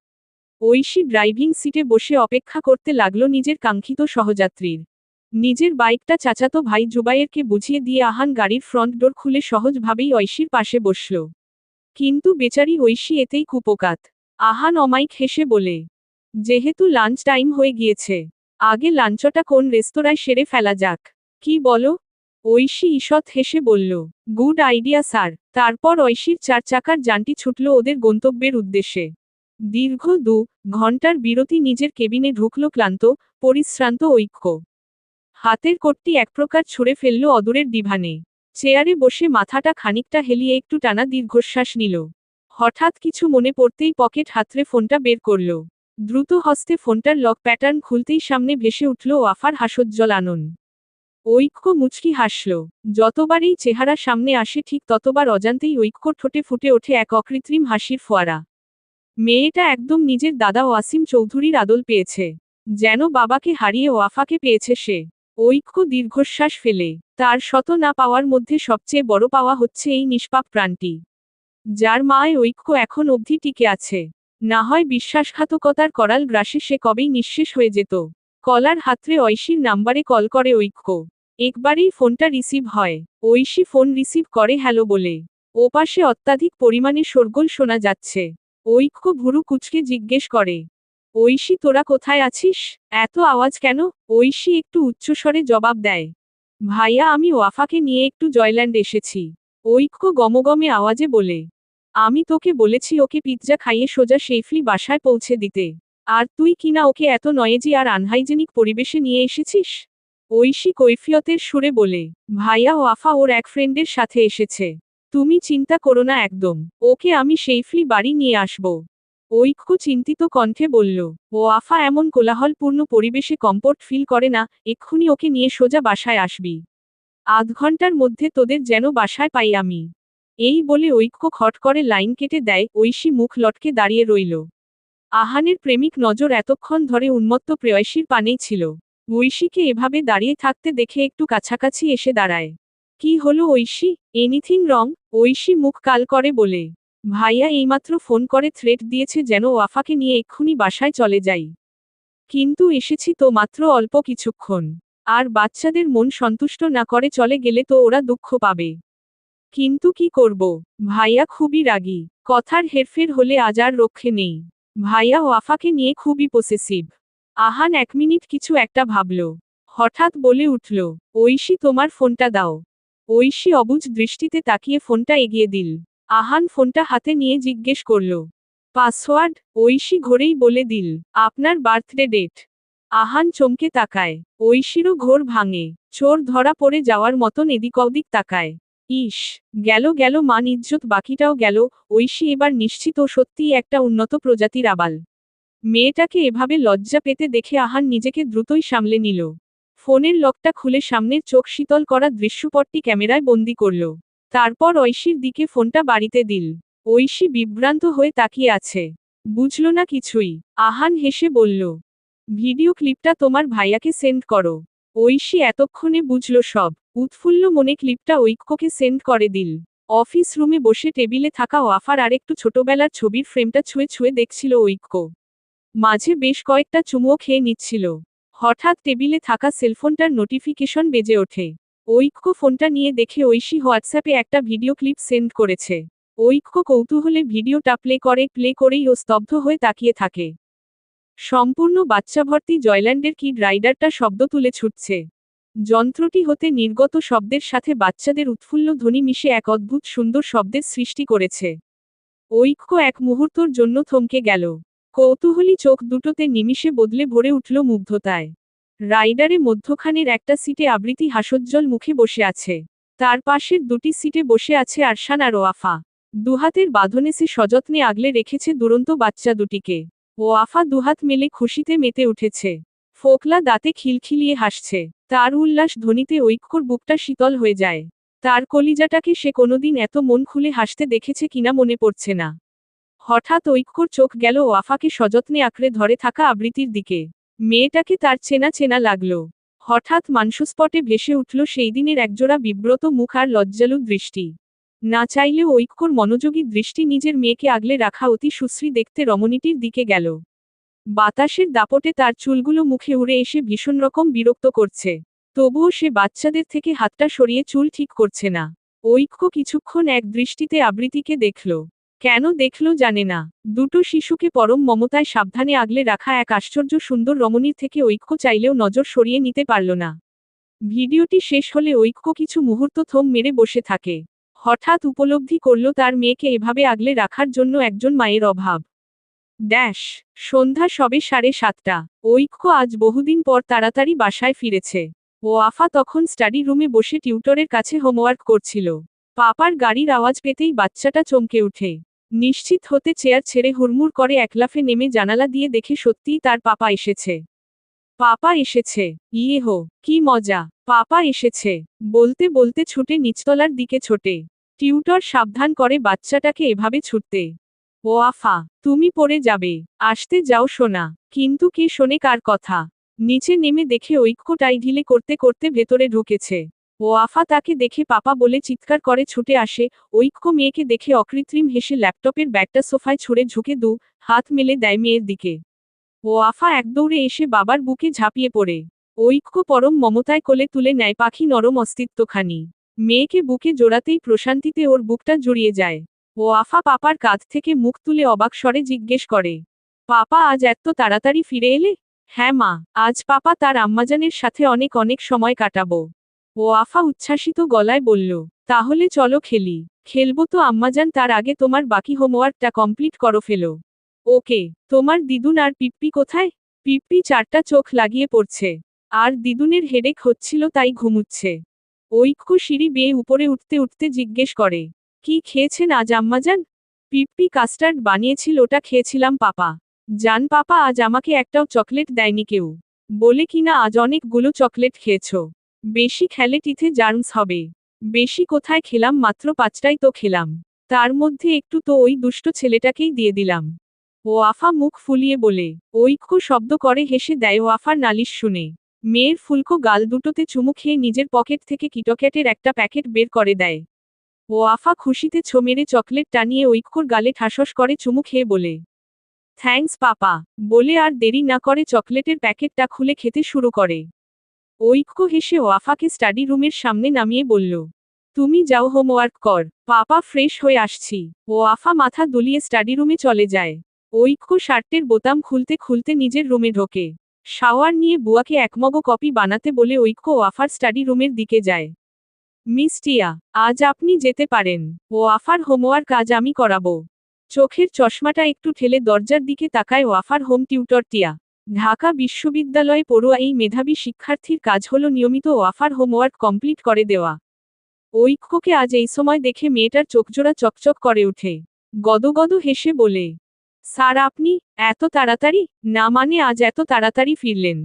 Speaker 1: ঐশী ড্রাইভিং সিটে বসে অপেক্ষা করতে লাগলো নিজের কাঙ্ক্ষিত সহযাত্রীর। নিজের বাইকটা চাচাতো ভাই জুবায়েরকে বুঝিয়ে দিয়ে আহান গাড়ির ফ্রন্ট ডোর খুলে সহজভাবেই ঐশীর পাশে বসল। কিন্তু বেচারি ঐশী এতেই কুপোকাত। আহান অমায়িক হেসে বলে, যেহেতু লাঞ্চ টাইম হয়ে গিয়েছে, আগে লাঞ্চটা কোন রেস্তোরাঁয় সেরে ফেলা যাক। কি বলো? ঐশী ঈষৎ হেসে বলল, গুড আইডিয়া স্যার। তারপর ঐশীর 4 চাকার যানটি ছুটল ওদের গন্তব্যের উদ্দেশ্যে। দীর্ঘ 2 ঘন্টার বিরতি নিজের কেবিনে ঢুকল ক্লান্ত, পরিশ্রান্ত ঐক্য। হাতের কোটটি একপ্রকার ছুঁড়ে ফেলল অদূরের ডিভানে। চেয়ারে বসে মাথাটা খানিকটা হেলিয়ে একটু টানা দীর্ঘশ্বাস নিল। হঠাৎ কিছু মনে পড়তেই পকেট হাতড়ে ফোনটা বের করল। দ্রুত হস্তে ফোনটার লক প্যাটার্ন খুলতেই সামনে ভেসে উঠল ওয়াফার হাসজ্জ্বল আনন। ঐক্য মুচকি হাসল। যতবার এই চেহারা সামনে আসে ঠিক ততবার অজান্তেই ঐক্য ঠোঁটে ফুটে ওঠে এক অকৃত্রিম হাসির ফোয়ারা। মেয়েটা একদম নিজের দাদা ওয়াসিম চৌধুরীর আদল পেয়েছে। যেন বাবাকে হারিয়ে ওয়াফাকে পেয়েছে সে। ঐক্য দীর্ঘশ্বাস ফেলে। তার শত না পাওয়ার মধ্যে সবচেয়ে বড় পাওয়া হচ্ছে এই নিষ্পাপ প্রাণটি, যার মায় ঐক্য এখন অবধি টিকে আছে। না হয় বিশ্বাসঘাতকতার করাল গ্রাসে সে কবেই নিঃশেষ হয়ে যেত। কলার হাতড়ে ঐশীর নাম্বারে কল করে ঐক্য। একবারেই ফোনটা রিসিভ হয়। ঐশী ফোন রিসিভ করে হ্যালো বলে। ওপাশে অত্যাধিক পরিমাণে শোরগোল শোনা যাচ্ছে। ঐক্য ভুরু কুঁচকে জিজ্ঞেস করে, ঐশী তোরা কোথায় আছিস? এত আওয়াজ কেন? ঐশী একটু উচ্চস্বরে জবাব দেয়, ভাইয়া আমি ওয়াফাকে নিয়ে একটু জয়ল্যান্ড এসেছি। ঐক্য গমগমে আওয়াজে বলে, আমি তোকে বলেছি ওকে পিৎজা খাইয়ে সোজা সেফলি বাসায় পৌঁছে দিতে। আর তুই কিনা ওকে এত নয়েজি আর আনহাইজেনিক পরিবেশে নিয়ে এসেছিস। ঐশী কৈফিয়তের সুরে বলে, ভাইয়া ওয়াফা ওর এক ফ্রেন্ডের সাথে এসেছে। তুমি চিন্তা করো না একদম, ওকে আমি সেফলি বাড়ি নিয়ে আসব। ঐক্য চিন্তিত কণ্ঠে বলল, ওয়াফা এমন কোলাহলপূর্ণ পরিবেশে কমফোর্ট ফিল করে না, এক্ষুনি ওকে নিয়ে সোজা বাসায় আসবি। আধ ঘন্টার মধ্যে তোদের যেন বাসায় পাই আমি। এই বলে ঐক্য খট করে লাইন কেটে দেয়। ঐশী মুখ লটকে দাঁড়িয়ে রইল। আহানের প্রেমিক নজর এতক্ষণ ধরে উন্মত্ত প্রেয়সীর পানেই ছিল। ঐশীকে এভাবে দাঁড়িয়ে থাকতে দেখে একটু কাছাকাছি এসে দাঁড়ায়। কি হলো ঐশী, এনিথিং রং? ঐশী মুখ কাল করে বলে, ভাইয়া এইমাত্র ফোন করে থ্রেট দিয়েছে যেন ওয়াফাকে নিয়ে এক্ষুনি বাসায় চলে যাই। কিন্তু এসেছি তো মাত্র অল্প কিছুক্ষণ। আর বাচ্চাদের মন সন্তুষ্ট না করে চলে গেলে তো ওরা দুঃখ পাবে। কিন্তু কি করব? ভাইয়া খুবই রাগী। কথার হেরফের হলে আজ আর রক্ষে নেই। ভাইয়া ওয়াফাকে নিয়ে খুবই পসেসিভ। আহান 1 মিনিট কিছু একটা ভাবল। হঠাৎ বলে উঠল, ঐশী তোমার ফোনটা দাও। ঐশী অবুঝ দৃষ্টিতে তাকিয়ে ফোনটা এগিয়ে দিল। আহান ফোনটা হাতে নিয়ে জিজ্ঞেস করল, পাসওয়ার্ড? ঐশী ঘোরেই বলে দিল, আপনার বার্থডে ডেট। আহান চমকে তাকায়। ঐশীরও ঘোর ভাঙে। চোর ধরা পড়ে যাওয়ার মতন এদিক ওদিক তাকায়। ইস, গেল গেল মান ইজ্জত বাকিটাও গেল। ঐশী এবার নিশ্চিত ও সত্যিই একটা উন্নত প্রজাতির আবাল। মেয়েটাকে এভাবে লজ্জা পেতে দেখে আহান নিজেকে দ্রুতই সামলে নিল। ফোনের লকটা খুলে সামনের চোখ শীতল করা দৃশ্যপটটি ক্যামেরায় বন্দি করল। তারপর ঐশীর দিকে ফোনটা বাড়িতে দিল। ঐশী বিভ্রান্ত হয়ে তাকিয়ে আছে। বুঝল না কিছুই। আহান হেসে বলল, ভিডিও ক্লিপটা তোমার ভাইয়াকে সেন্ড করো। ঐশী এতক্ষণে বুঝল সব। উৎফুল্ল মনে ক্লিপটা ঐক্যকে সেন্ড করে দিল। অফিস রুমে বসে টেবিলে থাকা ওয়াফার আরেকটু ছোটবেলার ছবির ফ্রেমটা ছুঁয়ে ছুঁয়ে দেখছিল ঐক্য। মাঝে বেশ কয়েকটা চুমুও খেয়ে নিচ্ছিল। হঠাৎ টেবিলে থাকা সেলফোনটার নোটিফিকেশন বেজে ওঠে। ঐক্য ফোনটা নিয়ে দেখে ঐশী হোয়াটসঅ্যাপে একটা ভিডিও ক্লিপ সেন্ড করেছে। ঐক্য কৌতূহলে ভিডিওটা প্লে করেই ও স্তব্ধ হয়ে তাকিয়ে থাকে। সম্পূর্ণ বাচ্চাভর্তি জয়ল্যান্ডের কিড রাইডারটা শব্দ তুলে ছুটছে। যন্ত্রটি হতে নির্গত শব্দের সাথে বাচ্চাদের উৎফুল্ল ধ্বনি মিশে এক অদ্ভুত সুন্দর শব্দের সৃষ্টি করেছে। ঐক্য এক মুহূর্তর জন্য থমকে গেল। কৌতূহলী চোখ দুটোতে নিমিষে বদলে ভরে উঠল মুগ্ধতায়। রাইডারে মধ্যখানের একটা সিটে আবৃতি হাসজ্জ্বল মুখে বসে আছে। তার পাশের 2টি সিটে বসে আছে আরশান আর ওয়াফা। দুহাতের বাঁধনে সে সযত্নে আগলে রেখেছে দুরন্ত বাচ্চা দুটিকে। ওয়াফা দুহাত মেলে খুশিতে মেতে উঠেছে। ফোকলা দাঁতে খিলখিলিয়ে হাসছে। তার উল্লাস ধ্বনিতে ঐক্যর বুকটা শীতল হয়ে যায়। তার কলিজাটাকে সে কোনোদিন এত মন খুলে হাসতে দেখেছে কিনা মনে পড়ছে না। হঠাৎ ঐক্যর চোখ গেল ওয়াফাকে সযত্নে আঁকড়ে ধরে থাকা আবৃতির দিকে। মেয়েটাকে তার চেনা চেনা লাগল। হঠাৎ মানসস্পটে ভেসে উঠল সেই দিনের একজোড়া বিব্রত মুখ আর লজ্জালু দৃষ্টি। না চাইলেও ঐক্যর মনোযোগী দৃষ্টি নিজের মেয়েকে আগলে রাখা অতি সুশ্রী দেখতে রমণীটির দিকে গেল। বাতাসের দাপটে তার চুলগুলো মুখে উড়ে এসে ভীষণ রকম বিরক্ত করছে। তবুও সে বাচ্চাদের থেকে হাতটা সরিয়ে চুল ঠিক করছে না। ঐক্য কিছুক্ষণ এক দৃষ্টিতে আবৃতিকে দেখল। কেন দেখল জানে না। দুটো শিশুকে পরম মমতায় সাবধানে আগলে রাখা এক আশ্চর্য সুন্দর রমণীর থেকে ঐক্য চাইলেও নজর সরিয়ে নিতে পারল না। ভিডিওটি শেষ হলে ঐক্য কিছু মুহূর্ত থম মেরে বসে থাকে। হঠাৎ উপলব্ধি করল তার মেয়েকে এভাবে আগলে রাখার জন্য একজন মায়ের অভাব। সন্ধ্যা সবে 7:30। ঐক্য আজ বহুদিন পর তাড়াতাড়ি বাসায় ফিরেছে। ওয়াফা তখন স্টাডি রুমে বসে টিউটরের কাছে হোমওয়ার্ক করছিল। পাপার গাড়ির আওয়াজ পেতেই বাচ্চাটা চমকে উঠে। নিশ্চিত হতে চেয়ার ছেড়ে হুড়মুড় করে একলাফে নেমে জানালা দিয়ে দেখে সত্যিই তার পাপা এসেছে। পাপা এসেছে, ইয়ে হো, কি মজা, পাপা এসেছে বলতে বলতে ছুটে নিচতলার দিকে ছোটে। টিউটর সাবধান করে বাচ্চাটাকে এভাবে ছুটতে। ওয়াফা, তুমি পড়ে যাবে, আসতে যাও সোনা। কিন্তু কে শোনে কার কথা। নিচে নেমে দেখে ঐক্য টাই ঢিলে করতে করতে ভেতরে ঢুকেছে। ওয়াফা তাকে দেখে পাপা বলে চিৎকার করে ছুটে আসে। ঐক্য মেয়েকে দেখে অকৃত্রিম হেসে ল্যাপটপের ব্যাগটা সোফায় ছুঁড়ে ঝুঁকে হাত মেলে দেয় মেয়ের দিকে। ওয়াফা একদৌড়ে এসে বাবার বুকে ঝাঁপিয়ে পড়ে। ঐক্য পরম মমতায় কোলে তুলে নেয় পাখি নরম অস্তিত্বখানি। মেয়েকে বুকে জোড়াতেই প্রশান্তিতে ওর বুকটা জুড়িয়ে যায়। ওয়াফা পাপার কাঁধ থেকে মুখ তুলে অবাক স্বরে জিজ্ঞেস করে, পাপা আজ এত তাড়াতাড়ি ফিরে এলে? হ্যাঁ মা, আজ পাপা তার আম্মাজানের সাথে অনেক অনেক সময় কাটাবো। ওয়াফা উচ্ছ্বাসিত গলায় বলল, তাহলে চলো খেলি। খেলবো তো আম্মাজান, তার আগে তোমার বাকি হোমওয়ার্কটা কমপ্লিট করো ফেলো। ওকে। তোমার দিদুন আর পিপ্পি কোথায়? পিপ্পি চারটা চোখ লাগিয়ে পড়ছে। আর দিদুনের হেডেক হচ্ছিল তাই ঘুমুচ্ছে। ঐক্য সিঁড়ি বেয়ে উপরে উঠতে উঠতে জিজ্ঞেস করে, কি খেয়েছেন আজ আম্মাজান? পিপ্পি কাস্টার্ড বানিয়েছিল, ওটা খেয়েছিলাম পাপা। জান পাপা, আজ আমাকে একটাও চকলেট দেয়নি কেউ। বলে কিনা আজ অনেকগুলো চকলেট খেয়েছ। বেশি খেলে টিথে জার্মস হবে। বেশি কোথায় খেলাম, মাত্র 5টাই তো খেলাম। তার মধ্যে একটু তো ওই দুষ্ট ছেলেটাকেই দিয়ে দিলাম। ওয়াফা মুখ ফুলিয়ে বলে। ঐক্য শব্দ করে হেসে দেয় ওয়াফার নালিশ শুনে। মেয়ের ফুলকো গাল দুটোতে চুমু খেয়ে নিজের পকেট থেকে কিটক্যাটের একটা প্যাকেট বের করে দেয়। ওয়াফা খুশিতে ছো মেরে চকলেট টানিয়ে ঐক্যর গালে ঠাসস করে চুমু খেয়ে বলে, থ্যাঙ্কস পাপা। বলে আর দেরি না করে চকলেটের প্যাকেটটা খুলে খেতে শুরু করে। ঐক্য হেসে ওয়াফাকে স্টাডি রুমের সামনে নামিয়ে বলল, তুমি যাও হোমওয়ার্ক কর, পাপা ফ্রেশ হয়ে আসছি। ওয়াফা মাথা দুলিয়ে স্টাডি রুমে চলে যায়। ঐক্য শার্টের বোতাম খুলতে খুলতে নিজের রুমে ঢোকে। শাওয়ার নিয়ে বুয়াকে একমগ কপি বানাতে বলে ঐক্য ওয়াফার স্টাডি রুমের দিকে যায়। মিস টিয়া, আজ আপনি যেতে পারেন। ওয়াফার হোমওয়ার্ক আজ আমি করাবো। চোখের চশমাটা একটু ঠেলে দরজার দিকে তাকায় ওয়াফার হোম টিউটর টিয়া। ঢাকা বিশ্ববিদ্যালয়ে পড়ুয়া এই মেধাবী শিক্ষার্থীর কাজ হলো নিয়মিত ওয়াফার হোমওয়ার্ক কমপ্লিট করে দেওয়া। ঐক্যকে আজ এই সময় দেখে মেয়েটার চোখজোড়া চকচক করে উঠে। গদগদ হেসে বলে, স্যার আপনি এত তাড়াতাড়ি? না মানে আজ এত তাড়াতাড়ি ফিরলেন?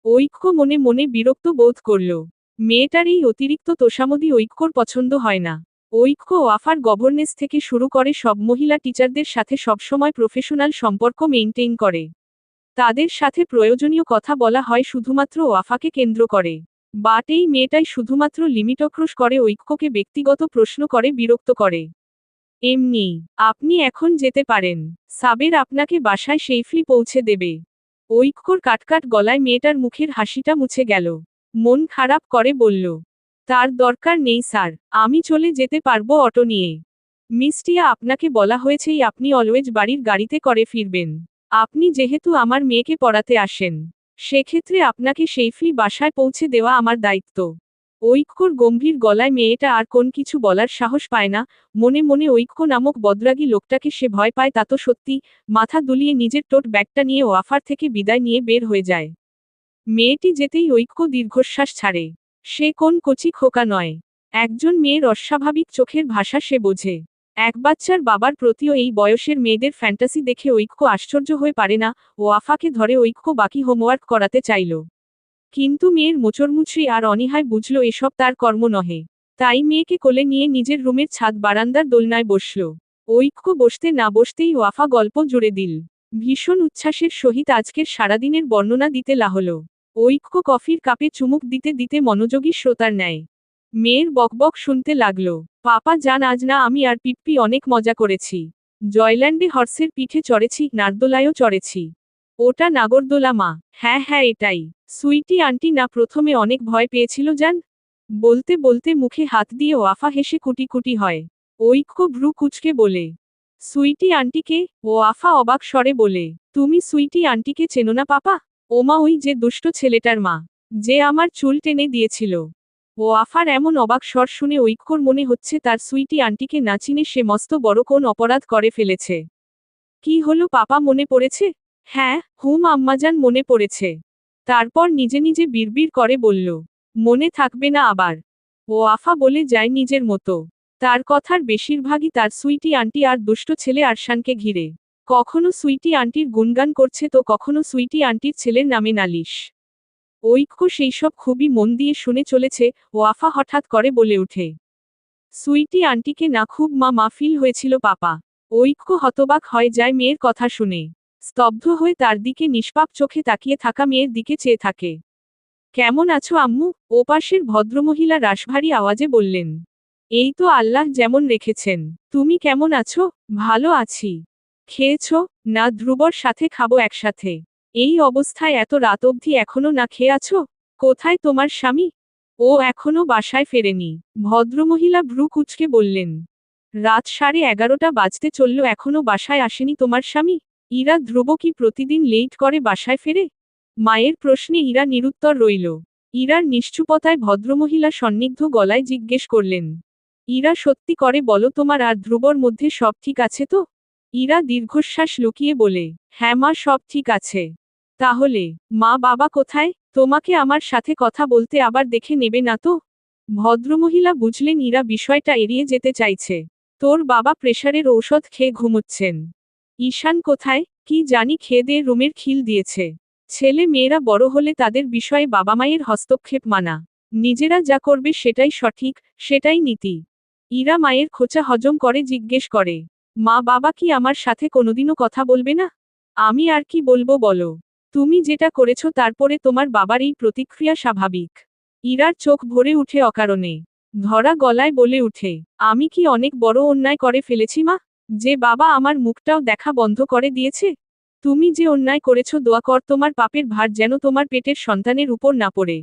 Speaker 1: ঐক্য মনে মনে বিরক্ত বোধ করল। মেয়েটার এই অতিরিক্ত তোষামোদী ঐক্যর পছন্দ হয় না। ঐক্য ওয়াফার গভর্নেন্স থেকে শুরু করে সব মহিলা টিচারদের সাথে সবসময় প্রফেশনাল সম্পর্ক মেইনটেইন করে। তাদের সাথে প্রয়োজনীয় কথা বলা হয় শুধুমাত্র ওয়াফাকে কেন্দ্র করে। বাট এই মেয়েটাই শুধুমাত্র লিমিটক্রস করে ঐক্যকে ব্যক্তিগত প্রশ্ন করে বিরক্ত করে। এমনি, আপনি এখন যেতে পারেন। সাবের আপনাকে বাসায় সেফলি পৌঁছে দেবে। ঐক্যর কাটকাট গলায় মেয়েটার মুখের হাসিটা মুছে গেল। মন খারাপ করে বলল, তার দরকার নেই স্যার, আমি চলে যেতে পারবো অটো নিয়ে। মিস টিয়া, আপনাকে বলা হয়েছেই আপনি অলওয়েজ বাড়ির গাড়িতে করে ফিরবেন। আপনি যেহেতু আমার মেয়েকে পড়াতে আসেন, সেক্ষেত্রে আপনাকে সেফলি বাসায় পৌঁছে দেওয়া আমার দায়িত্ব। ঐক্যর গম্ভীর গলায় মেয়েটা আর কোন কিছু বলার সাহস পায় না। মনে মনে ঐক্য নামক বদরাগী লোকটাকে সে ভয় পায় তা তো সত্যি। মাথা দুলিয়ে নিজের টোট ব্যাগটা নিয়ে ওয়াফার থেকে বিদায় নিয়ে বের হয়ে যায়। মেয়েটি যেতেই ঐক্য দীর্ঘশ্বাস ছাড়ে। সে কোন কচি খোকা নয়। একজন মেয়ের অস্বাভাবিক চোখের ভাষা সে বোঝে। এক বাচ্চার বাবার প্রতিও এই বয়সের মেয়েদের ফ্যান্টাসি দেখে ঐক্য আশ্চর্য হয়ে পারে না, ও আফাকে ধরে ঐক্য বাকি হোমওয়ার্ক করাতে চাইল। কিন্তু মেয়ের মোচড়মুচড়ি আর অনীহায় বুঝল এসব তার কর্ম নহে। তাই মেয়েকে কোলে নিয়ে নিজের রুমের ছাদ বারান্দার দোলনায় বসল। ঐক্য বসতে না বসতেই ওয়াফা গল্প জুড়ে দিল। ভীষণ উচ্ছ্বাসের সহিত আজকের সারাদিনের বর্ণনা দিতে লাহল। ঐক্য কফির কাপে চুমুক দিতে দিতে মনোযোগী শ্রোতার ন্যায় মেয়ের বকবক শুনতে লাগল। পাপা জান, আজ না আমি আর পিপ্পি অনেক মজা করেছি। জয়ল্যান্ডে হর্সের পিঠে চড়েছি, নারদোলায়ও চড়েছি। ওটা নাগরদোলা মা? হ্যাঁ হ্যাঁ এটাই। সুইটি আন্টি না প্রথমে অনেক ভয় পেয়েছিল জান। বলতে বলতে মুখে হাত দিয়ে ওয়াফা হেসে কুটি কুটি হয়। ঐক্য ভ্রু কুচকে বলে, সুইটি আন্টিকে? ওয়াফা অবাক স্বরে বলে, তুমি সুইটি আন্টিকে চেনো না পাপা? ওমা, ওই যে দুষ্ট ছেলেটার মা, যে আমার চুল টেনে দিয়েছিল। ওয়াফার এমন অবাক স্বর শুনে ঐক্যর মনে হচ্ছে তার সুইটি আন্টিকে না চিনে সে মস্ত বড় কোন অপরাধ করে ফেলেছে। কি হলো পাপা, মনে পড়েছে? হ্যাঁ হুম আম্মাজান, মনে পড়েছে। তারপর নিজে নিজে বিড়বিড় করে বলল, মনে থাকবে না আবার? ওয়াফা বলে যায় নিজের মতো। তার কথার বেশিরভাগই তার সুইটি আন্টি আর দুষ্ট ছেলে আরশানকে ঘিরে। কখনো সুইটি আন্টির গুণগান করছে তো কখনো সুইটি আন্টির ছেলের নামে নালিশ। ঐক্য সেইসব খুবই মন দিয়ে শুনে চলেছে। ওয়াফা হঠাৎ করে বলে উঠে, সুইটি আন্টিকে না খুব মা মা ফিল হয়েছিল পাপা। ঐক্য হতবাক হয়ে যায় মেয়ের কথা শুনে। স্তব্ধ হয়ে তার দিকে নিষ্পাপ চোখে তাকিয়ে থাকা মেয়ের দিকে চেয়ে থাকে। কেমন আছো আম্মু? ওপাশের ভদ্রমহিলা রাশভারী আওয়াজে বললেন। এই তো আল্লাহ যেমন রেখেছেন। তুমি কেমন আছো? ভালো আছি। খেয়েছো? না, ধ্রুবর সাথে খাবো একসাথে। এই অবস্থায় এত রাত অবধি এখনো না খেয়ে আছো? কোথায় তোমার স্বামী? ও এখনো বাসায় ফেরেনি। ভদ্রমহিলা ভ্রু কুঁচকে বললেন। রাত 11:30 বাজতে চলল, এখনো বাসায় আসেনি তোমার স্বামী? ইরা, ধ্রুব কি প্রতিদিন লেট করে বাসায় ফেরে? মায়ের প্রশ্নে ইরা নিরুত্তর রইল। ইরার নিশ্চুপতায় ভদ্রমহিলা সন্নিগ্ধ গলায় জিজ্ঞেস করলেন, ইরা সত্যি করে বলো, তোমার আর ধ্রুবর মধ্যে সব ঠিক আছে তো? ইরা দীর্ঘশ্বাস লুকিয়ে বলে, হ্যাঁ মা, সব ঠিক আছে। তাহলে মা বাবা কোথায়? তোমাকে আমার সাথে কথা বলতে আবার দেখে নেবে না তো? ভদ্রমহিলা বুঝলেন ইরা বিষয়টা এড়িয়ে যেতে চাইছে। তোর বাবা প্রেসারের ঔষধ খেয়ে ঘুমোচ্ছেন। ঈশান কোথায়? কি জানি, খেয়ে দিয়ে রুমের খিল দিয়েছে। ছেলে মেয়েরা বড় হলে তাদের বিষয়ে বাবা মায়ের হস্তক্ষেপ মানা। নিজেরা যা করবে সেটাই সঠিক, সেটাই নীতি। ইরা মায়ের খোঁচা হজম করে জিজ্ঞেস করে, মা বাবা কি আমার সাথে কোনোদিনও কথা বলবে না? আমি আর কি বলবো বলো? তুমি যেটা করেছো তারপরে তোমার বাবার এই প্রতিক্রিয়া স্বাভাবিক। ইরার চোখ ভরে উঠে অকারণে। ধরা গলায় বলে উঠে, আমি কি অনেক বড় অন্যায় করে ফেলেছি মা? যে বাবা আমার মুখটাও দেখা বন্ধ করে দিয়েছে? তুমি যে অন্যায় করেছো, দোয়া কর তোমার পাপের ভার যেন তোমার পেটের সন্তানের উপর না পড়ে।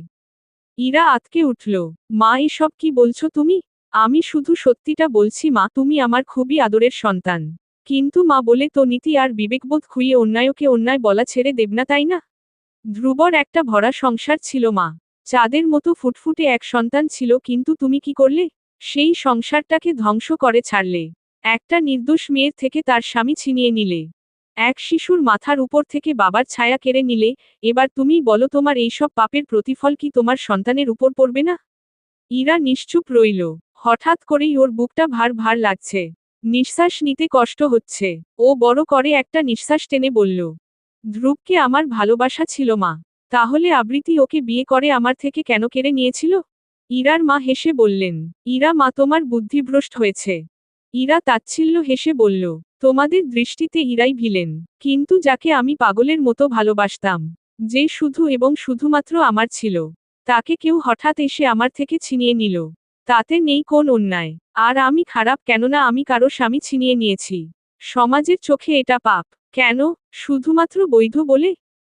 Speaker 1: ইরা আতকে উঠল। মা, এসব কি বলছো তুমি? আমি শুধু সত্যিটা বলছি মা, তুমি আমার খুবই আদরের সন্তান। কিন্তু মা বলে তো নীতি আর বিবেকবোধ খুইয়ে অন্যায়কে অন্যায় বলা ছেড়ে দেব না, তাই না? ধ্রুবর একটা ভরা সংসার ছিল মা। চাঁদের মতো ফুটফুটে এক সন্তান ছিল, কিন্তু তুমি কি করলে? সেই সংসারটাকে ধ্বংস করে ছাড়লে। একটা নির্দোষ মেয়ের থেকে তার স্বামী ছিনিয়ে নিলে। এক শিশুর মাথার উপর থেকে বাবার ছায়া কেড়ে নিলে। এবার তুমিই বলো, তোমার এইসব পাপের প্রতিফল কি তোমার সন্তানের উপর পড়বে না? ইরা নিশ্চুপ রইল। হঠাৎ করেই ওর বুকটা ভার ভার লাগছে। নিঃশ্বাস নিতে কষ্ট হচ্ছে। ও বড় করে একটা নিঃশ্বাস টেনে বলল, ধ্রুবকে আমার ভালোবাসা ছিল মা। তাহলে আবৃতি ওকে বিয়ে করে আমার থেকে কেন কেড়ে নিয়েছিল? ইরার মা হেসে বললেন, ইরা মা, তোমার বুদ্ধিভ্রষ্ট হয়েছে। ইরা তাচ্ছিল্য হেসে বলল, তোমাদের দৃষ্টিতে ইরাই ভিলেন। কিন্তু যাকে আমি পাগলের মতো ভালোবাসতাম, যে শুধু এবং শুধুমাত্র আমার ছিল, তাকে কেউ হঠাৎ এসে আমার থেকে ছিনিয়ে নিল। তাতে নেই কোন অন্যায়। আর আমি খারাপ কেননা আমি কারো স্বামী ছিনিয়ে নিয়েছি। সমাজের চোখে এটা পাপ। কেন? শুধুমাত্র বৈধ বলে?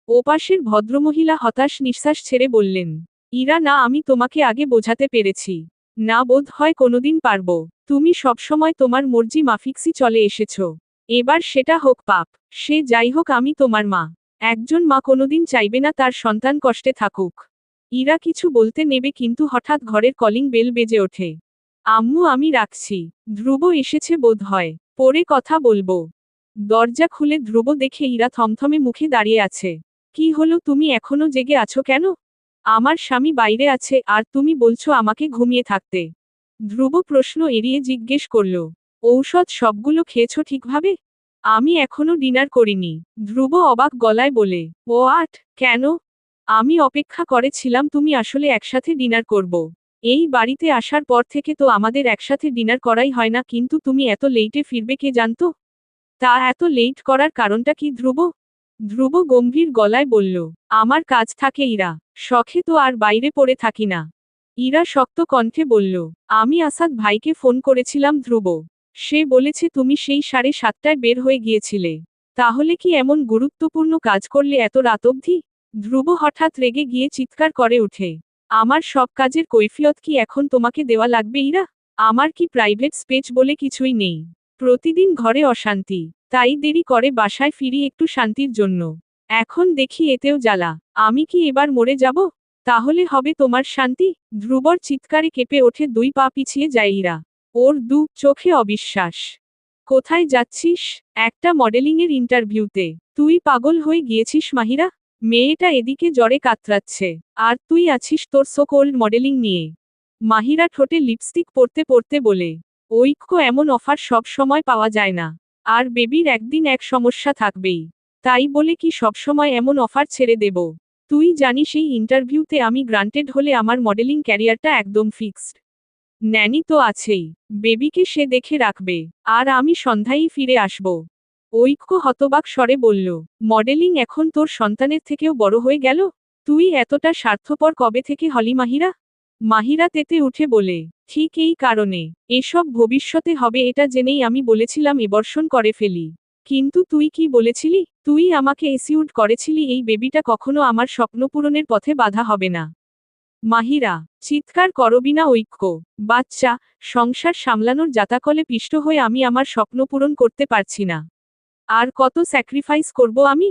Speaker 1: ওপাশের ভদ্রমহিলা হতাশ নিঃশ্বাস ছেড়ে বললেন, ইরা না, আমি তোমাকে আগে বোঝাতে পেরেছি না, বোধ হয় কোনোদিন পারবো। তুমি সবসময় তোমার মর্জি মাফিকসি চলে এসেছ। এবার সেটা হোক পাপ। সে যাই হোক, আমি তোমার মা। একজন মা কোনোদিন চাইবে না তার সন্তান কষ্টে থাকুক। ইরা কিছু বলতে নেবে, কিন্তু হঠাৎ ঘরের কলিং বেল বেজে ওঠে। আম্মু, আমি রাখছি। ধ্রুব এসেছে বোধ হয়, পরে কথা বলবো। দরজা খুলে ধ্রুব দেখে ইরা থমথমে মুখে দাঁড়িয়ে আছে। কি হলো, তুমি এখনো জেগে আছো কেন? আমার স্বামী বাইরে আছে, আর তুমি বলছো আমাকে ঘুমিয়ে থাকতে। ধ্রুব প্রশ্ন এড়িয়ে জিজ্ঞেস করল। ঔষধ সবগুলো খেয়েছো ঠিকভাবে? আমি এখনো ডিনার করিনি, ধ্রুব অবাক গলায় বলে। ও আট, কেন? আমি অপেক্ষা করেছিলাম তুমি আসলে একসাথে ডিনার করব। এই বাড়িতে আসার পর থেকে তো আমাদের একসাথে ডিনার করাই হয় না, কিন্তু তুমি এত লেটে ফিরবে কে জানতো? তা এত লেট করার কারণটা কি ধ্রুব? ধ্রুব গম্ভীর গলায় বলল, আমার কাজ থাকে ইরা, শখে তো আর বাইরে পড়ে থাকি না। ইরা শক্ত কণ্ঠে বলল, আমি আসাদ ভাইকে ফোন করেছিলাম ধ্রুব। সে বলেছে তুমি সেই 7:30টায় বের হয়ে গিয়েছিলে। তাহলে কি এমন গুরুত্বপূর্ণ কাজ করলে এত রাত অবধি? ধ্রুব হঠাৎ রেগে গিয়ে চিৎকার করে উঠে, আমার সব কাজের কৈফিয়ত কি এখন তোমাকে দেওয়া লাগবে ইরা? আমার কি প্রাইভেট স্পেস বলে কিছুই নেই? প্রতিদিন ঘরে অশান্তি, তাই দেরি করে বাসায় ফিরি একটু শান্তির জন্য। এখন দেখি এতেও জ্বালা। আমি কি এবার মরে যাব? তাহলে হবে তোমার শান্তি? ধ্রুবর চিৎকারে কেঁপে ওঠে, 2 পা পিছিয়ে যায় ইরা। ওর চোখে অবিশ্বাস। কোথায় যাচ্ছিস? একটা মডেলিংয়ের ইন্টারভিউতে। তুই পাগল হয়ে গিয়েছিস মাহিরা? মেয়েটা এদিকে জ্বরে কাতরাচ্ছে, আর তুই আছিস তোর সো কোল্ড মডেলিং নিয়ে। মাহিরা ঠোঁটে লিপস্টিক পরতে পরতে বলে, ঐক্য এমন অফার সব সময় পাওয়া যায় না। আর বেবির একদিন এক সমস্যা থাকবেই। তাই বলে কি সবসময় এমন অফার ছেড়ে দেব? তুই জানিস এই ইন্টারভিউতে আমি গ্রান্টেড হলে আমার মডেলিং ক্যারিয়ারটা একদম ফিক্সড। ন্যানি তো আছেই, বেবিকে সে দেখে রাখবে, আর আমি সন্ধ্যায় ফিরে আসব। ঐক্য হতবাক স্বরে বলল, মডেলিং এখন তোর সন্তানের থেকেও বড় হয়ে গেল? তুই এতটা স্বার্থপর কবে থেকে হলি মাহিরা? মাহিরা তেতে উঠে বলে, ঠিক এই কারণে। এসব ভবিষ্যতে হবে এটা জেনেই আমি বলেছিলাম এবর্ষণ করে ফেলি। কিন্তু তুই কি বলেছিলি? তুই আমাকে এসিউড করেছিলি এই বেবিটা কখনো আমার স্বপ্নপূরণের পথে বাধা হবে না। মাহিরা, চিৎকার করবি না ঐক্য। বাচ্চা, সংসার সামলানোর জাতাকলে পিষ্ট হয়ে আমি আমার স্বপ্ন পূরণ করতে পারছি না। আর কত স্যাক্রিফাইস করব আমি?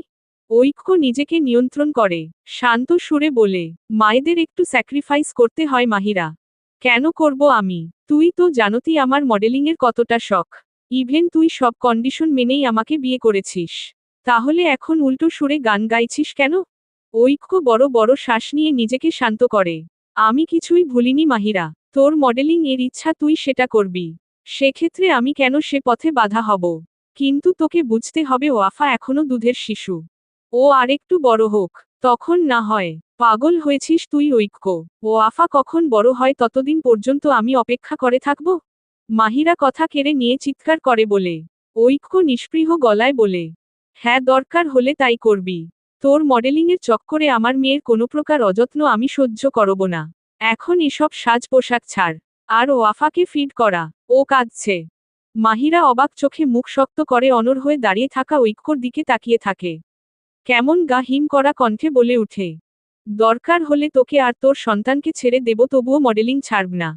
Speaker 1: ঐক্য নিজেকে নিয়ন্ত্রণ করে, শান্ত সুরে বলে, মায়েদের একটু স্যাক্রিফাইস করতে হয় মাহিরা। কেন করব আমি? তুই তো জানতি আমার মডেলিংয়ের কতটা শখ। ইভেন তুই সব কন্ডিশন মেনেই আমাকে বিয়ে করেছিস। তাহলে এখন উল্টো সুরে গান গাইছিস কেন? ঐক্য বড় বড় শ্বাস নিয়ে নিজেকে শান্ত করে। আমি কিছুই ভুলিনি মাহিরা। তোর মডেলিং এর ইচ্ছা তুই সেটা করবি। সেক্ষেত্রে আমি কেন সে পথে বাধা হব? কিন্তু তোকে বুঝতে হবে ওয়াফা এখনো দুধের শিশু। ও আরেকটু বড় হোক, তখন না হয়। পাগল হয়েছিস তুই ঐক্য? ওয়াফা কখন বড় হয় ততদিন পর্যন্ত আমি অপেক্ষা করে থাকব? মাহিরা কথা কেড়ে নিয়ে চিৎকার করে বলে। ঐক্য নিষ্পৃহ গলায় বলে, হ্যাঁ দরকার হলে তাই করবি। তোর মডেলিংয়ের চক্করে আমার মেয়ের কোনো প্রকার অযত্ন আমি সহ্য করব না। এখন এসব সাজ পোশাক ছাড়, আর ওয়াফাকে ফিড করা। ও কাঁদছে। মাহিরা অবাক চোখে মুখ শক্ত করে অনড় হয়ে দাঁড়িয়ে থাকা ঐক্যর দিকে তাকিয়ে থাকে। কেমন গা হিম করা কণ্ঠে বলে উঠে, দরকার হলে তোকে আর তোর সন্তানকে ছেড়ে দেব, তবুও মডেলিং ছাড়ব না।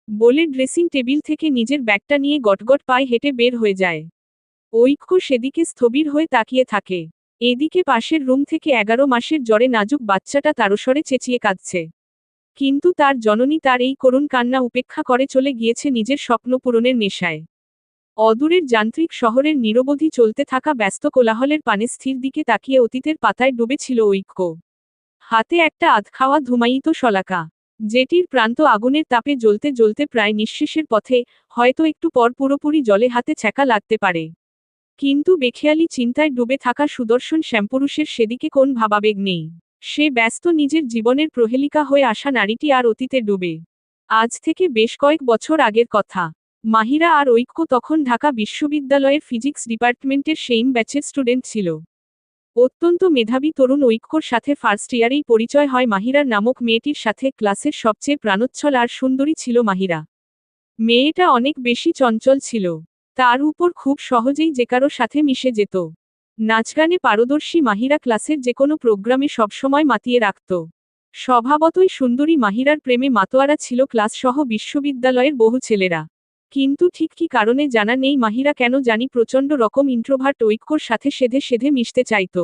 Speaker 1: বলে ড্রেসিং টেবিল থেকে নিজের ব্যাগটা নিয়ে গটগট পায়ে হেঁটে বের হয়ে যায়। ঐক্য সেদিকে স্থবির হয়ে তাকিয়ে থাকে। এদিকে পাশের রুম থেকে 11 মাসের জ্বরে নাজুক বাচ্চাটা তারস্বরে চেঁচিয়ে কাঁদছে। কিন্তু তার জননী তার এই করুণ কান্না উপেক্ষা করে চলে গিয়েছে নিজের স্বপ্ন পূরণের নেশায়। অদূরের যান্ত্রিক শহরের নিরবধি চলতে থাকা ব্যস্ত কোলাহলের পানে স্থির দিকে তাকিয়ে অতীতের পাতায় ডুবেছিল ঐক্য। হাতে একটা আধখাওয়া ধুমায়িত শলাকা, যেটির প্রান্ত আগুনের তাপে জ্বলতে জ্বলতে প্রায় নিঃশেষের পথে, হয়তো একটু পর পুরোপুরি জলে হাতে ছ্যাঁকা লাগতে পারে। কিন্তু বেখেয়ালি চিন্তায় ডুবে থাকা সুদর্শন শ্যামপুরুষের সেদিকে কোন ভাবাবেগ নেই। সে ব্যস্ত নিজের জীবনের প্রহেলিকা হয়ে আসা নারীটি আর অতীতে ডুবে। আজ থেকে বেশ কয়েক বছর আগের কথা। মাহিরা আর ঐক্য তখন ঢাকা বিশ্ববিদ্যালয়ের ফিজিক্স ডিপার্টমেন্টের সেইম ব্যাচের স্টুডেন্ট ছিল। অত্যন্ত মেধাবী তরুণ ঐক্যর সাথে ফার্স্ট ইয়ারেই পরিচয় হয় মাহিরার নামক মেয়েটির সাথে। ক্লাসের সবচেয়ে প্রাণোচ্ছল আর সুন্দরী ছিল মাহিরা। মেয়েটা অনেক বেশি চঞ্চল ছিল। তার উপর খুব সহজেই যে কারো সাথে মিশে যেত। নাচগানে পারদর্শী মাহিরা ক্লাসের যে কোনো প্রোগ্রামে সবসময় মাতিয়ে রাখত। স্বভাবতই সুন্দরী মাহিরার প্রেমে মাতোয়ারা ছিল ক্লাসসহ বিশ্ববিদ্যালয়ের বহু ছেলেরা। কিন্তু ঠিক কী কারণে জানা নেই মাহিরা কেন জানি প্রচণ্ড রকম ইন্ট্রোভার্ট ঐক্যর সাথে সেধে সেধে মিশতে চাইত।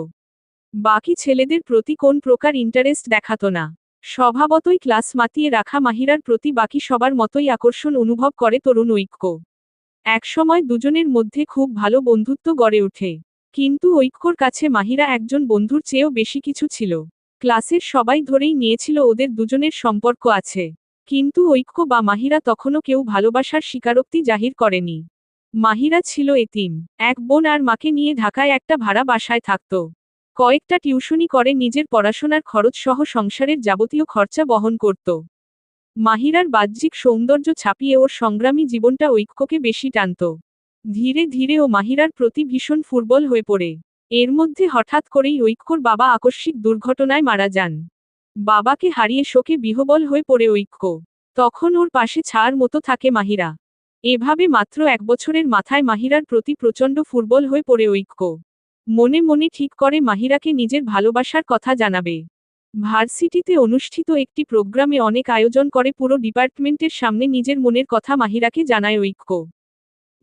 Speaker 1: বাকি ছেলেদের প্রতি কোন প্রকার ইন্টারেস্ট দেখাতো না। স্বভাবতই ক্লাস মাতিয়ে রাখা মাহিরার প্রতি বাকি সবার মতোই আকর্ষণ অনুভব করে তরুণ ঐক্য। একসময় দুজনের মধ্যে খুব ভালো বন্ধুত্ব গড়ে ওঠে। কিন্তু ঐক্যর কাছে মাহিরা একজন বন্ধুর চেয়েও বেশি কিছু ছিল। ক্লাসের সবাই ধরেই নিয়েছিল ওদের দুজনের সম্পর্ক আছে। কিন্তু ঐক্য বা মাহিরা তখনও কেউ ভালোবাসার স্বীকারোক্তি জাহির করেনি। মাহিরা ছিল এতিম। এক বোন আর মাকে নিয়ে ঢাকায় একটা ভাড়া বাসায় থাকত। কয়েকটা টিউশনি করে নিজের পড়াশোনার খরচ সহ সংসারের যাবতীয় খরচা বহন করত। মাহিরার বাহ্যিক সৌন্দর্য ছাপিয়ে ওর সংগ্রামী জীবনটা ঐক্যকে বেশি টানত। ধীরে ধীরে ও মাহিরার প্রতি ভীষণ ফুর্বল হয়ে পড়ে। এর মধ্যে হঠাৎ করেই ঐক্যর বাবা আকস্মিক দুর্ঘটনায় মারা যান। বাবাকে হারিয়ে শোকে বিহ্বল হয়ে পড়ে ঐক্য। তখন ওর পাশে ছায়ার মতো থাকে মাহিরা। এভাবে মাত্র 1 বছরের মাথায় মাহিরার প্রতি প্রচণ্ড ফুর্বল হয়ে পড়ে ঐক্য। মনে মনে ঠিক করে মাহিরাকে নিজের ভালোবাসার কথা জানাবে। ভার্সিটিতে অনুষ্ঠিত একটি প্রোগ্রামে অনেক আয়োজন করে পুরো ডিপার্টমেন্টের সামনে নিজের মনের কথা মাহিরাকে জানায় ঐক্য।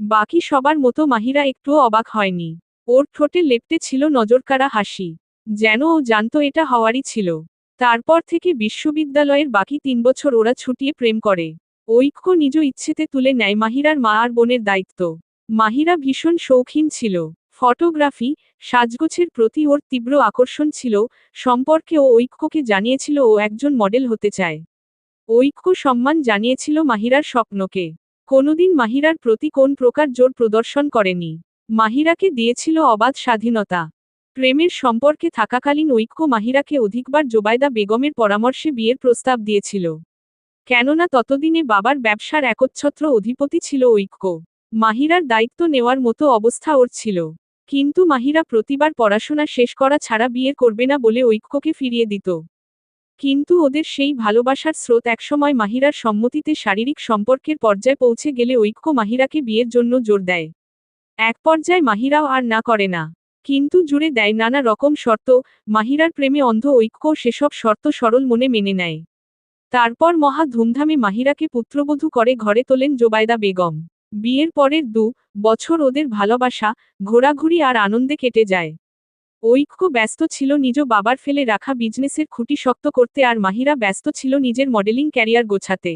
Speaker 1: বাকি সবার মতো মাহিরা একটুও অবাক হয়নি। ওর ঠোঁটে লেপ্টে ছিল নজরকাড়া হাসি। যেন ও জানত এটা হওয়ারই ছিল। তারপর থেকে বিশ্ববিদ্যালয়ের বাকি 3 বছর ওরা ছুটিয়ে প্রেম করে। ঐক্য নিজ ইচ্ছেতে তুলে নেয় মাহিরার মা আর বোনের দায়িত্ব। মাহিরা ভীষণ শৌখিন ছিল। ফটোগ্রাফি, সাজগোছের প্রতি ওর তীব্র আকর্ষণ ছিল। সম্পর্কে ও ঐক্যকে জানিয়েছিল ও একজন মডেল হতে চায়। ঐক্য সম্মান জানিয়েছিল মাহিরার স্বপ্নকে। কোনোদিন মাহিরার প্রতি কোন প্রকার জোর প্রদর্শন করেনি। মাহিরাকে দিয়েছিল অবাধ স্বাধীনতা। প্রেমের সম্পর্কে থাকাকালীন ঐক্য মাহিরাকে অধিকবার জোবায়দা বেগমের পরামর্শে বিয়ের প্রস্তাব দিয়েছিল। কেননা ততদিনে বাবার ব্যবসার একচ্ছত্র অধিপতি ছিল ঐক্য। মাহিরার দায়িত্ব নেওয়ার মতো অবস্থা ওর ছিল। কিন্তু মাহিরা প্রতিবার পড়াশোনা শেষ করা ছাড়া বিয়ে করবে না বলে ঐক্যকে ফিরিয়ে দিত। কিন্তু ওদের সেই ভালোবাসার স্রোত একসময় মাহিরার সম্মতিতে শারীরিক সম্পর্কের পর্যায়ে পৌঁছে গেলে ঐক্য মাহিরাকে বিয়ের জন্য জোর দেয়। এক পর্যায়ে মাহিরাও আর না করে না। কিন্তু জুড়ে দেয় নানা রকম শর্ত। মাহিরার প্রেমে অন্ধ ঐক্য সেসব শর্ত সরল মনে মেনে নেয়। তারপর মহা ধুমধামে মাহিরাকে পুত্রবধূ করে ঘরে তোলেন জোবায়দা বেগম। বিয়ের পরের 2 বছর ওদের ভালোবাসা, ঘোরাঘুরি আর আনন্দে কেটে যায়। ঐক্য ব্যস্ত ছিল নিজ বাবার ফেলে রাখা বিজনেসের খুঁটি শক্ত করতে আর মাহিরা ব্যস্ত ছিল নিজের মডেলিং ক্যারিয়ার গোছাতে।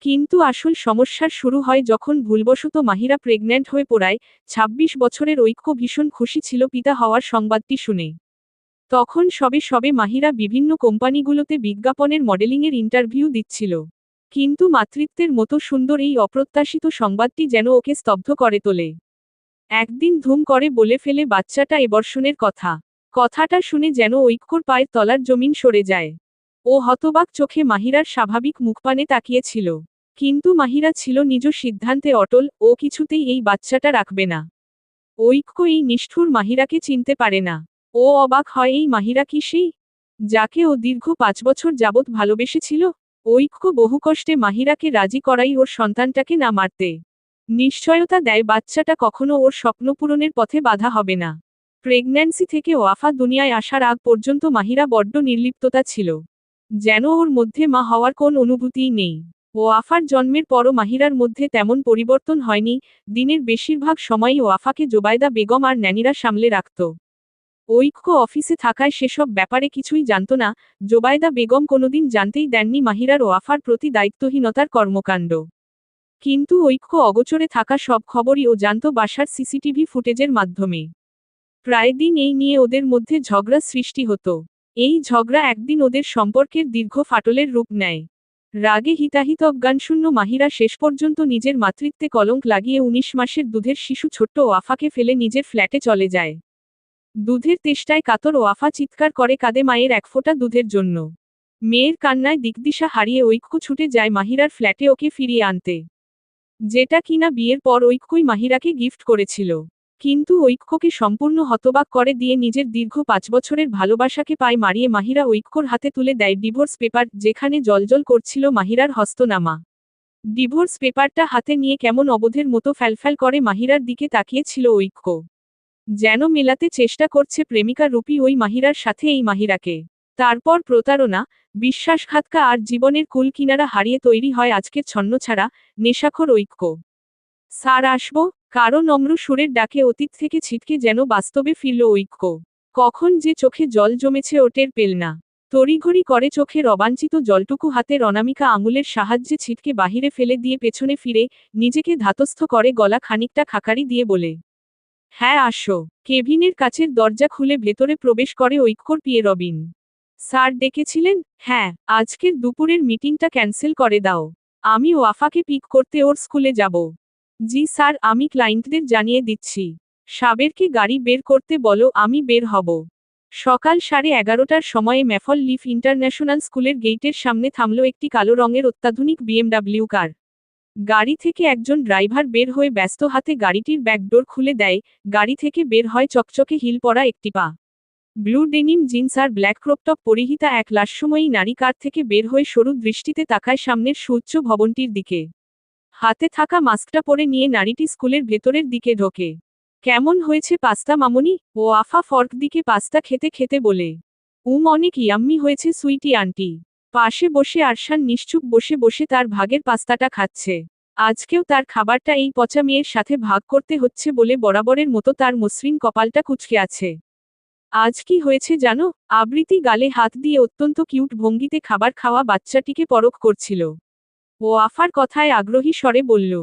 Speaker 1: কিন্তু আসল সমস্যার শুরু হয় যখন ভুলবশত মাহিরা প্রেগন্যান্ট হয়ে পড়ায়। ২৬ বছরের ঐক্য ভীষণ খুশি ছিল পিতা হওয়ার সংবাদটি শুনে। তখন সবে সবে মাহিরা বিভিন্ন কোম্পানিগুলোতে বিজ্ঞাপনের মডেলিংয়ের ইন্টারভিউ দিচ্ছিল। কিন্তু মাতৃত্বের মতো সুন্দর এই অপ্রত্যাশিত সংবাদটি যেন ওকে স্তব্ধ করে তোলে। একদিন ধুম করে বলে ফেলে বাচ্চাটা এবর্ষণের কথা। কথাটা শুনে যেন ঐক্যর পায়ের তলার জমিন সরে যায়। ও হতবাক চোখে মাহিরার স্বাভাবিক মুখপানে তাকিয়েছিল। কিন্তু মাহিরা ছিল নিজ সিদ্ধান্তে অটল, ও কিছুতেই এই বাচ্চাটা রাখবে না। ঐক্য এই নিষ্ঠুর মাহিরাকে চিনতে পারে না। ও অবাক হয় এই মাহিরা কি সেই, যাকে ও দীর্ঘ 5 বছর যাবৎ ভালোবেসেছিল। ঐক্য বহু কষ্টে মাহিরাকে রাজি করাই ওর সন্তানটাকে না মারতে। নিশ্চয়তা দেয় বাচ্চাটা কখনো ওর স্বপ্নপূরণের পথে বাধা হবে না। প্রেগন্যান্সি থেকে ওয়াফা দুনিয়ায় আসার আগ পর্যন্ত মাহিরা বড্ড নির্লিপ্ততা ছিল। যেন ওর মধ্যে মা হওয়ার কোন অনুভূতিই নেই। ওয়াফার জন্মের পরও মাহিরার মধ্যে তেমন পরিবর্তন হয়নি। দিনের বেশিরভাগ সময়ই ওয়াফাকে জোবায়দা বেগম আর ন্যানিরা সামলে রাখত। ঐক্য অফিসে থাকায় সেসব ব্যাপারে কিছুই জানত না। জোবায়দা বেগম কোনোদিন জানতেই দেননি মাহিরার ওয়াফার প্রতি দায়িত্বহীনতার কর্মকাণ্ড। কিন্তু ঐক্য অগোচরে থাকা সব খবরই ও জানত বাসার সিসিটিভি ফুটেজের মাধ্যমে। প্রায় দিন এই নিয়ে ওদের মধ্যে ঝগড়া সৃষ্টি হতো। এই ঝগড়া একদিন ওদের সম্পর্কের দীর্ঘ ফাটলের রূপ নেয়। রাগে হিতাহিত অজ্ঞানশূন্য মাহিরা শেষ পর্যন্ত নিজের মাতৃত্বে কলঙ্ক লাগিয়ে 19 মাসের দুধের শিশু ছোট্ট ওয়াফাকে ফেলে নিজের ফ্ল্যাটে চলে যায়। দুধের তেষ্টায় কাতর ওয়াফা চিৎকার করে কাঁদে মায়ের এক ফোঁটা দুধের জন্য। মেয়ের কান্নায় দিকদিশা হারিয়ে ঐক্য ছুটে যায় মাহিরার ফ্ল্যাটে ওকে ফিরিয়ে আনতে। যেটা কিনা বিয়ের পর ঐক্যই মাহিরাকে গিফট করেছিল। কিন্তু ঐক্যকে সম্পূর্ণ হতবাক করে দিয়ে নিজের দীর্ঘ 5 বছরের ভালোবাসাকে পায় মারিয়ে মাহিরা ঐক্যর হাতে তুলে দেয় ডিভোর্স পেপার, যেখানে জলজল করছিল মাহিরার হস্তনামা। ডিভোর্স পেপারটা হাতে নিয়ে কেমন অবোধের মতো ফ্যালফ্যাল করে মাহিরার দিকে তাকিয়েছিল ঐক্য। যেন মেলাতে চেষ্টা করছে প্রেমিকা রূপী ওই মাহিরার সাথে এই মাহিরাকে। তারপর প্রতারণা, বিশ্বাসঘাতকা আর জীবনের কুল কিনারা হারিয়ে তৈরি হয় আজকের ছন্নছাড়া, নেশাখোর ঐক্য। স্যার আসবো, কারো নম্র সুরের ডাকে অতীত থেকে ছিটকে যেন বাস্তবে ফিরল ঐক্য। কখন যে চোখে জল জমেছে ও টের পেল না। তড়িঘড়ি করে চোখের অবাঞ্ছিত জলটুকু হাতের অনামিকা আঙুলের সাহায্যে ছিটকে বাহিরে ফেলে দিয়ে পেছনে ফিরে নিজেকে ধাতস্থ করে গলা খানিকটা খাকারি দিয়ে বলে, হ্যাঁ আসো। কেবিনের কাছের দরজা খুলে ভেতরে প্রবেশ করে ঐক্যর পিয়ে রবিন। স্যার ডেকেছিলেন? হ্যাঁ, আজকের দুপুরের মিটিংটা ক্যান্সেল করে দাও। আমি ওয়াফাকে পিক করতে ওর স্কুলে যাব। জি স্যার, আমি ক্লায়েন্টদের জানিয়ে দিচ্ছি। সাবেরকে গাড়ি বের করতে বলো, আমি বের হব। সকাল 11:30টার সময়ে ম্যাফল লিফ ইন্টারন্যাশনাল স্কুলের গেইটের সামনে থামল একটি কালো রঙের অত্যাধুনিক বিএমডব্লিউ কার। গাড়ি থেকে একজন ড্রাইভার বের হয়ে ব্যস্ত হাতে গাড়িটির ব্যাকডোর খুলে দেয়। গাড়ি থেকে বের হয় চকচকে হিল পরা একটি পা। ব্লু ডেনিম জিন্স আর ব্ল্যাক ক্রপটপ পরিহিতা এক লাস্যময়ী নারী কার থেকে বের হয়ে সরু দৃষ্টিতে তাকায় সামনের সুউচ্চ ভবনটির দিকে। হাতে থাকা মাস্কটা পরে নিয়ে নারীটি স্কুলের ভেতরের দিকে ঢোকে। কেমন হয়েছে পাস্তা মামনি? ও আফা ফর্ক দিকে পাস্তা খেতে খেতে বলে। অনেক ইয়াম্মি হয়েছে সুইটি আন্টি। পাশে বসে আরশান নিশ্চুপ বসে বসে তার ভাগের পাস্তাটা খাচ্ছে। আজকেও তার খাবারটা এই পচা মেয়ের সাথে ভাগ করতে হচ্ছে বলে বরাবরের মতো তার মসৃণ কপালটা কুঁচকে আছে। আজ কি হয়েছে জানো? আবৃতি গালে হাত দিয়ে অত্যন্ত কিউট ভঙ্গিতে খাবার খাওয়া বাচ্চাটিকে পরখ করছিল। ও আফার কথায় আগ্রহী স্বরে বলল।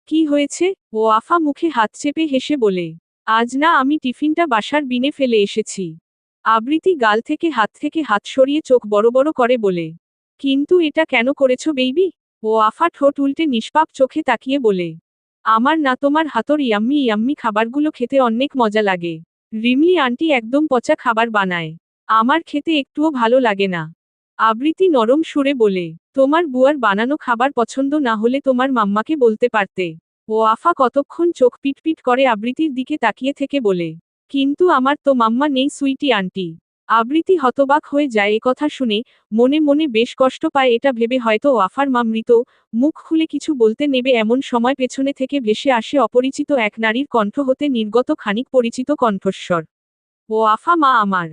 Speaker 1: কি হয়েছে? ও আফা মুখে হাত চেপে হেসে বলে। আজ না, আমি টিফিনটা বাসার বিনে ফেলে এসেছি। আবৃতি গাল থেকে হাত সরিয়ে চোখ বড় বড় করে বলে। কিন্তু এটা কেন করেছো বেবি? ও আফা ঠোঁট উল্টে নিষ্পাপ চোখে তাকিয়ে বলে। আমার না, তোমার হাতর ইয়াম্মি ইয়াম্মি খাবারগুলো খেতে অনেক মজা লাগে। রিমলি আন্টি একদম পচা খাবার বানায়। আমার খেতে একটুও ভালো লাগে না। আবৃতি নরম সুরে বলে। তোমার বুয়ার বানানো খাবার পছন্দ না হলে তোমার মাম্মাকে বলতে পারতে। ও আফা কতক্ষণ চোখ পিটপিট করে আবৃতির দিকে তাকিয়ে থেকে বলে। কিন্তু আমার তো মাম্মা নেই সুইটি আন্টি। আবৃতি হতবাক হয়ে যায় এ কথা শুনে, মনে মনে বেশ কষ্ট পায় এটা ভেবে হয়তো আফার মা মৃত। মুখ খুলে কিছু বলতে নেবে এমন সময় পেছনে থেকে ভেসে আসে অপরিচিত এক নারীর কণ্ঠ হতে নির্গত খানিক পরিচিত কণ্ঠস্বর। ও আফা, মা আমার।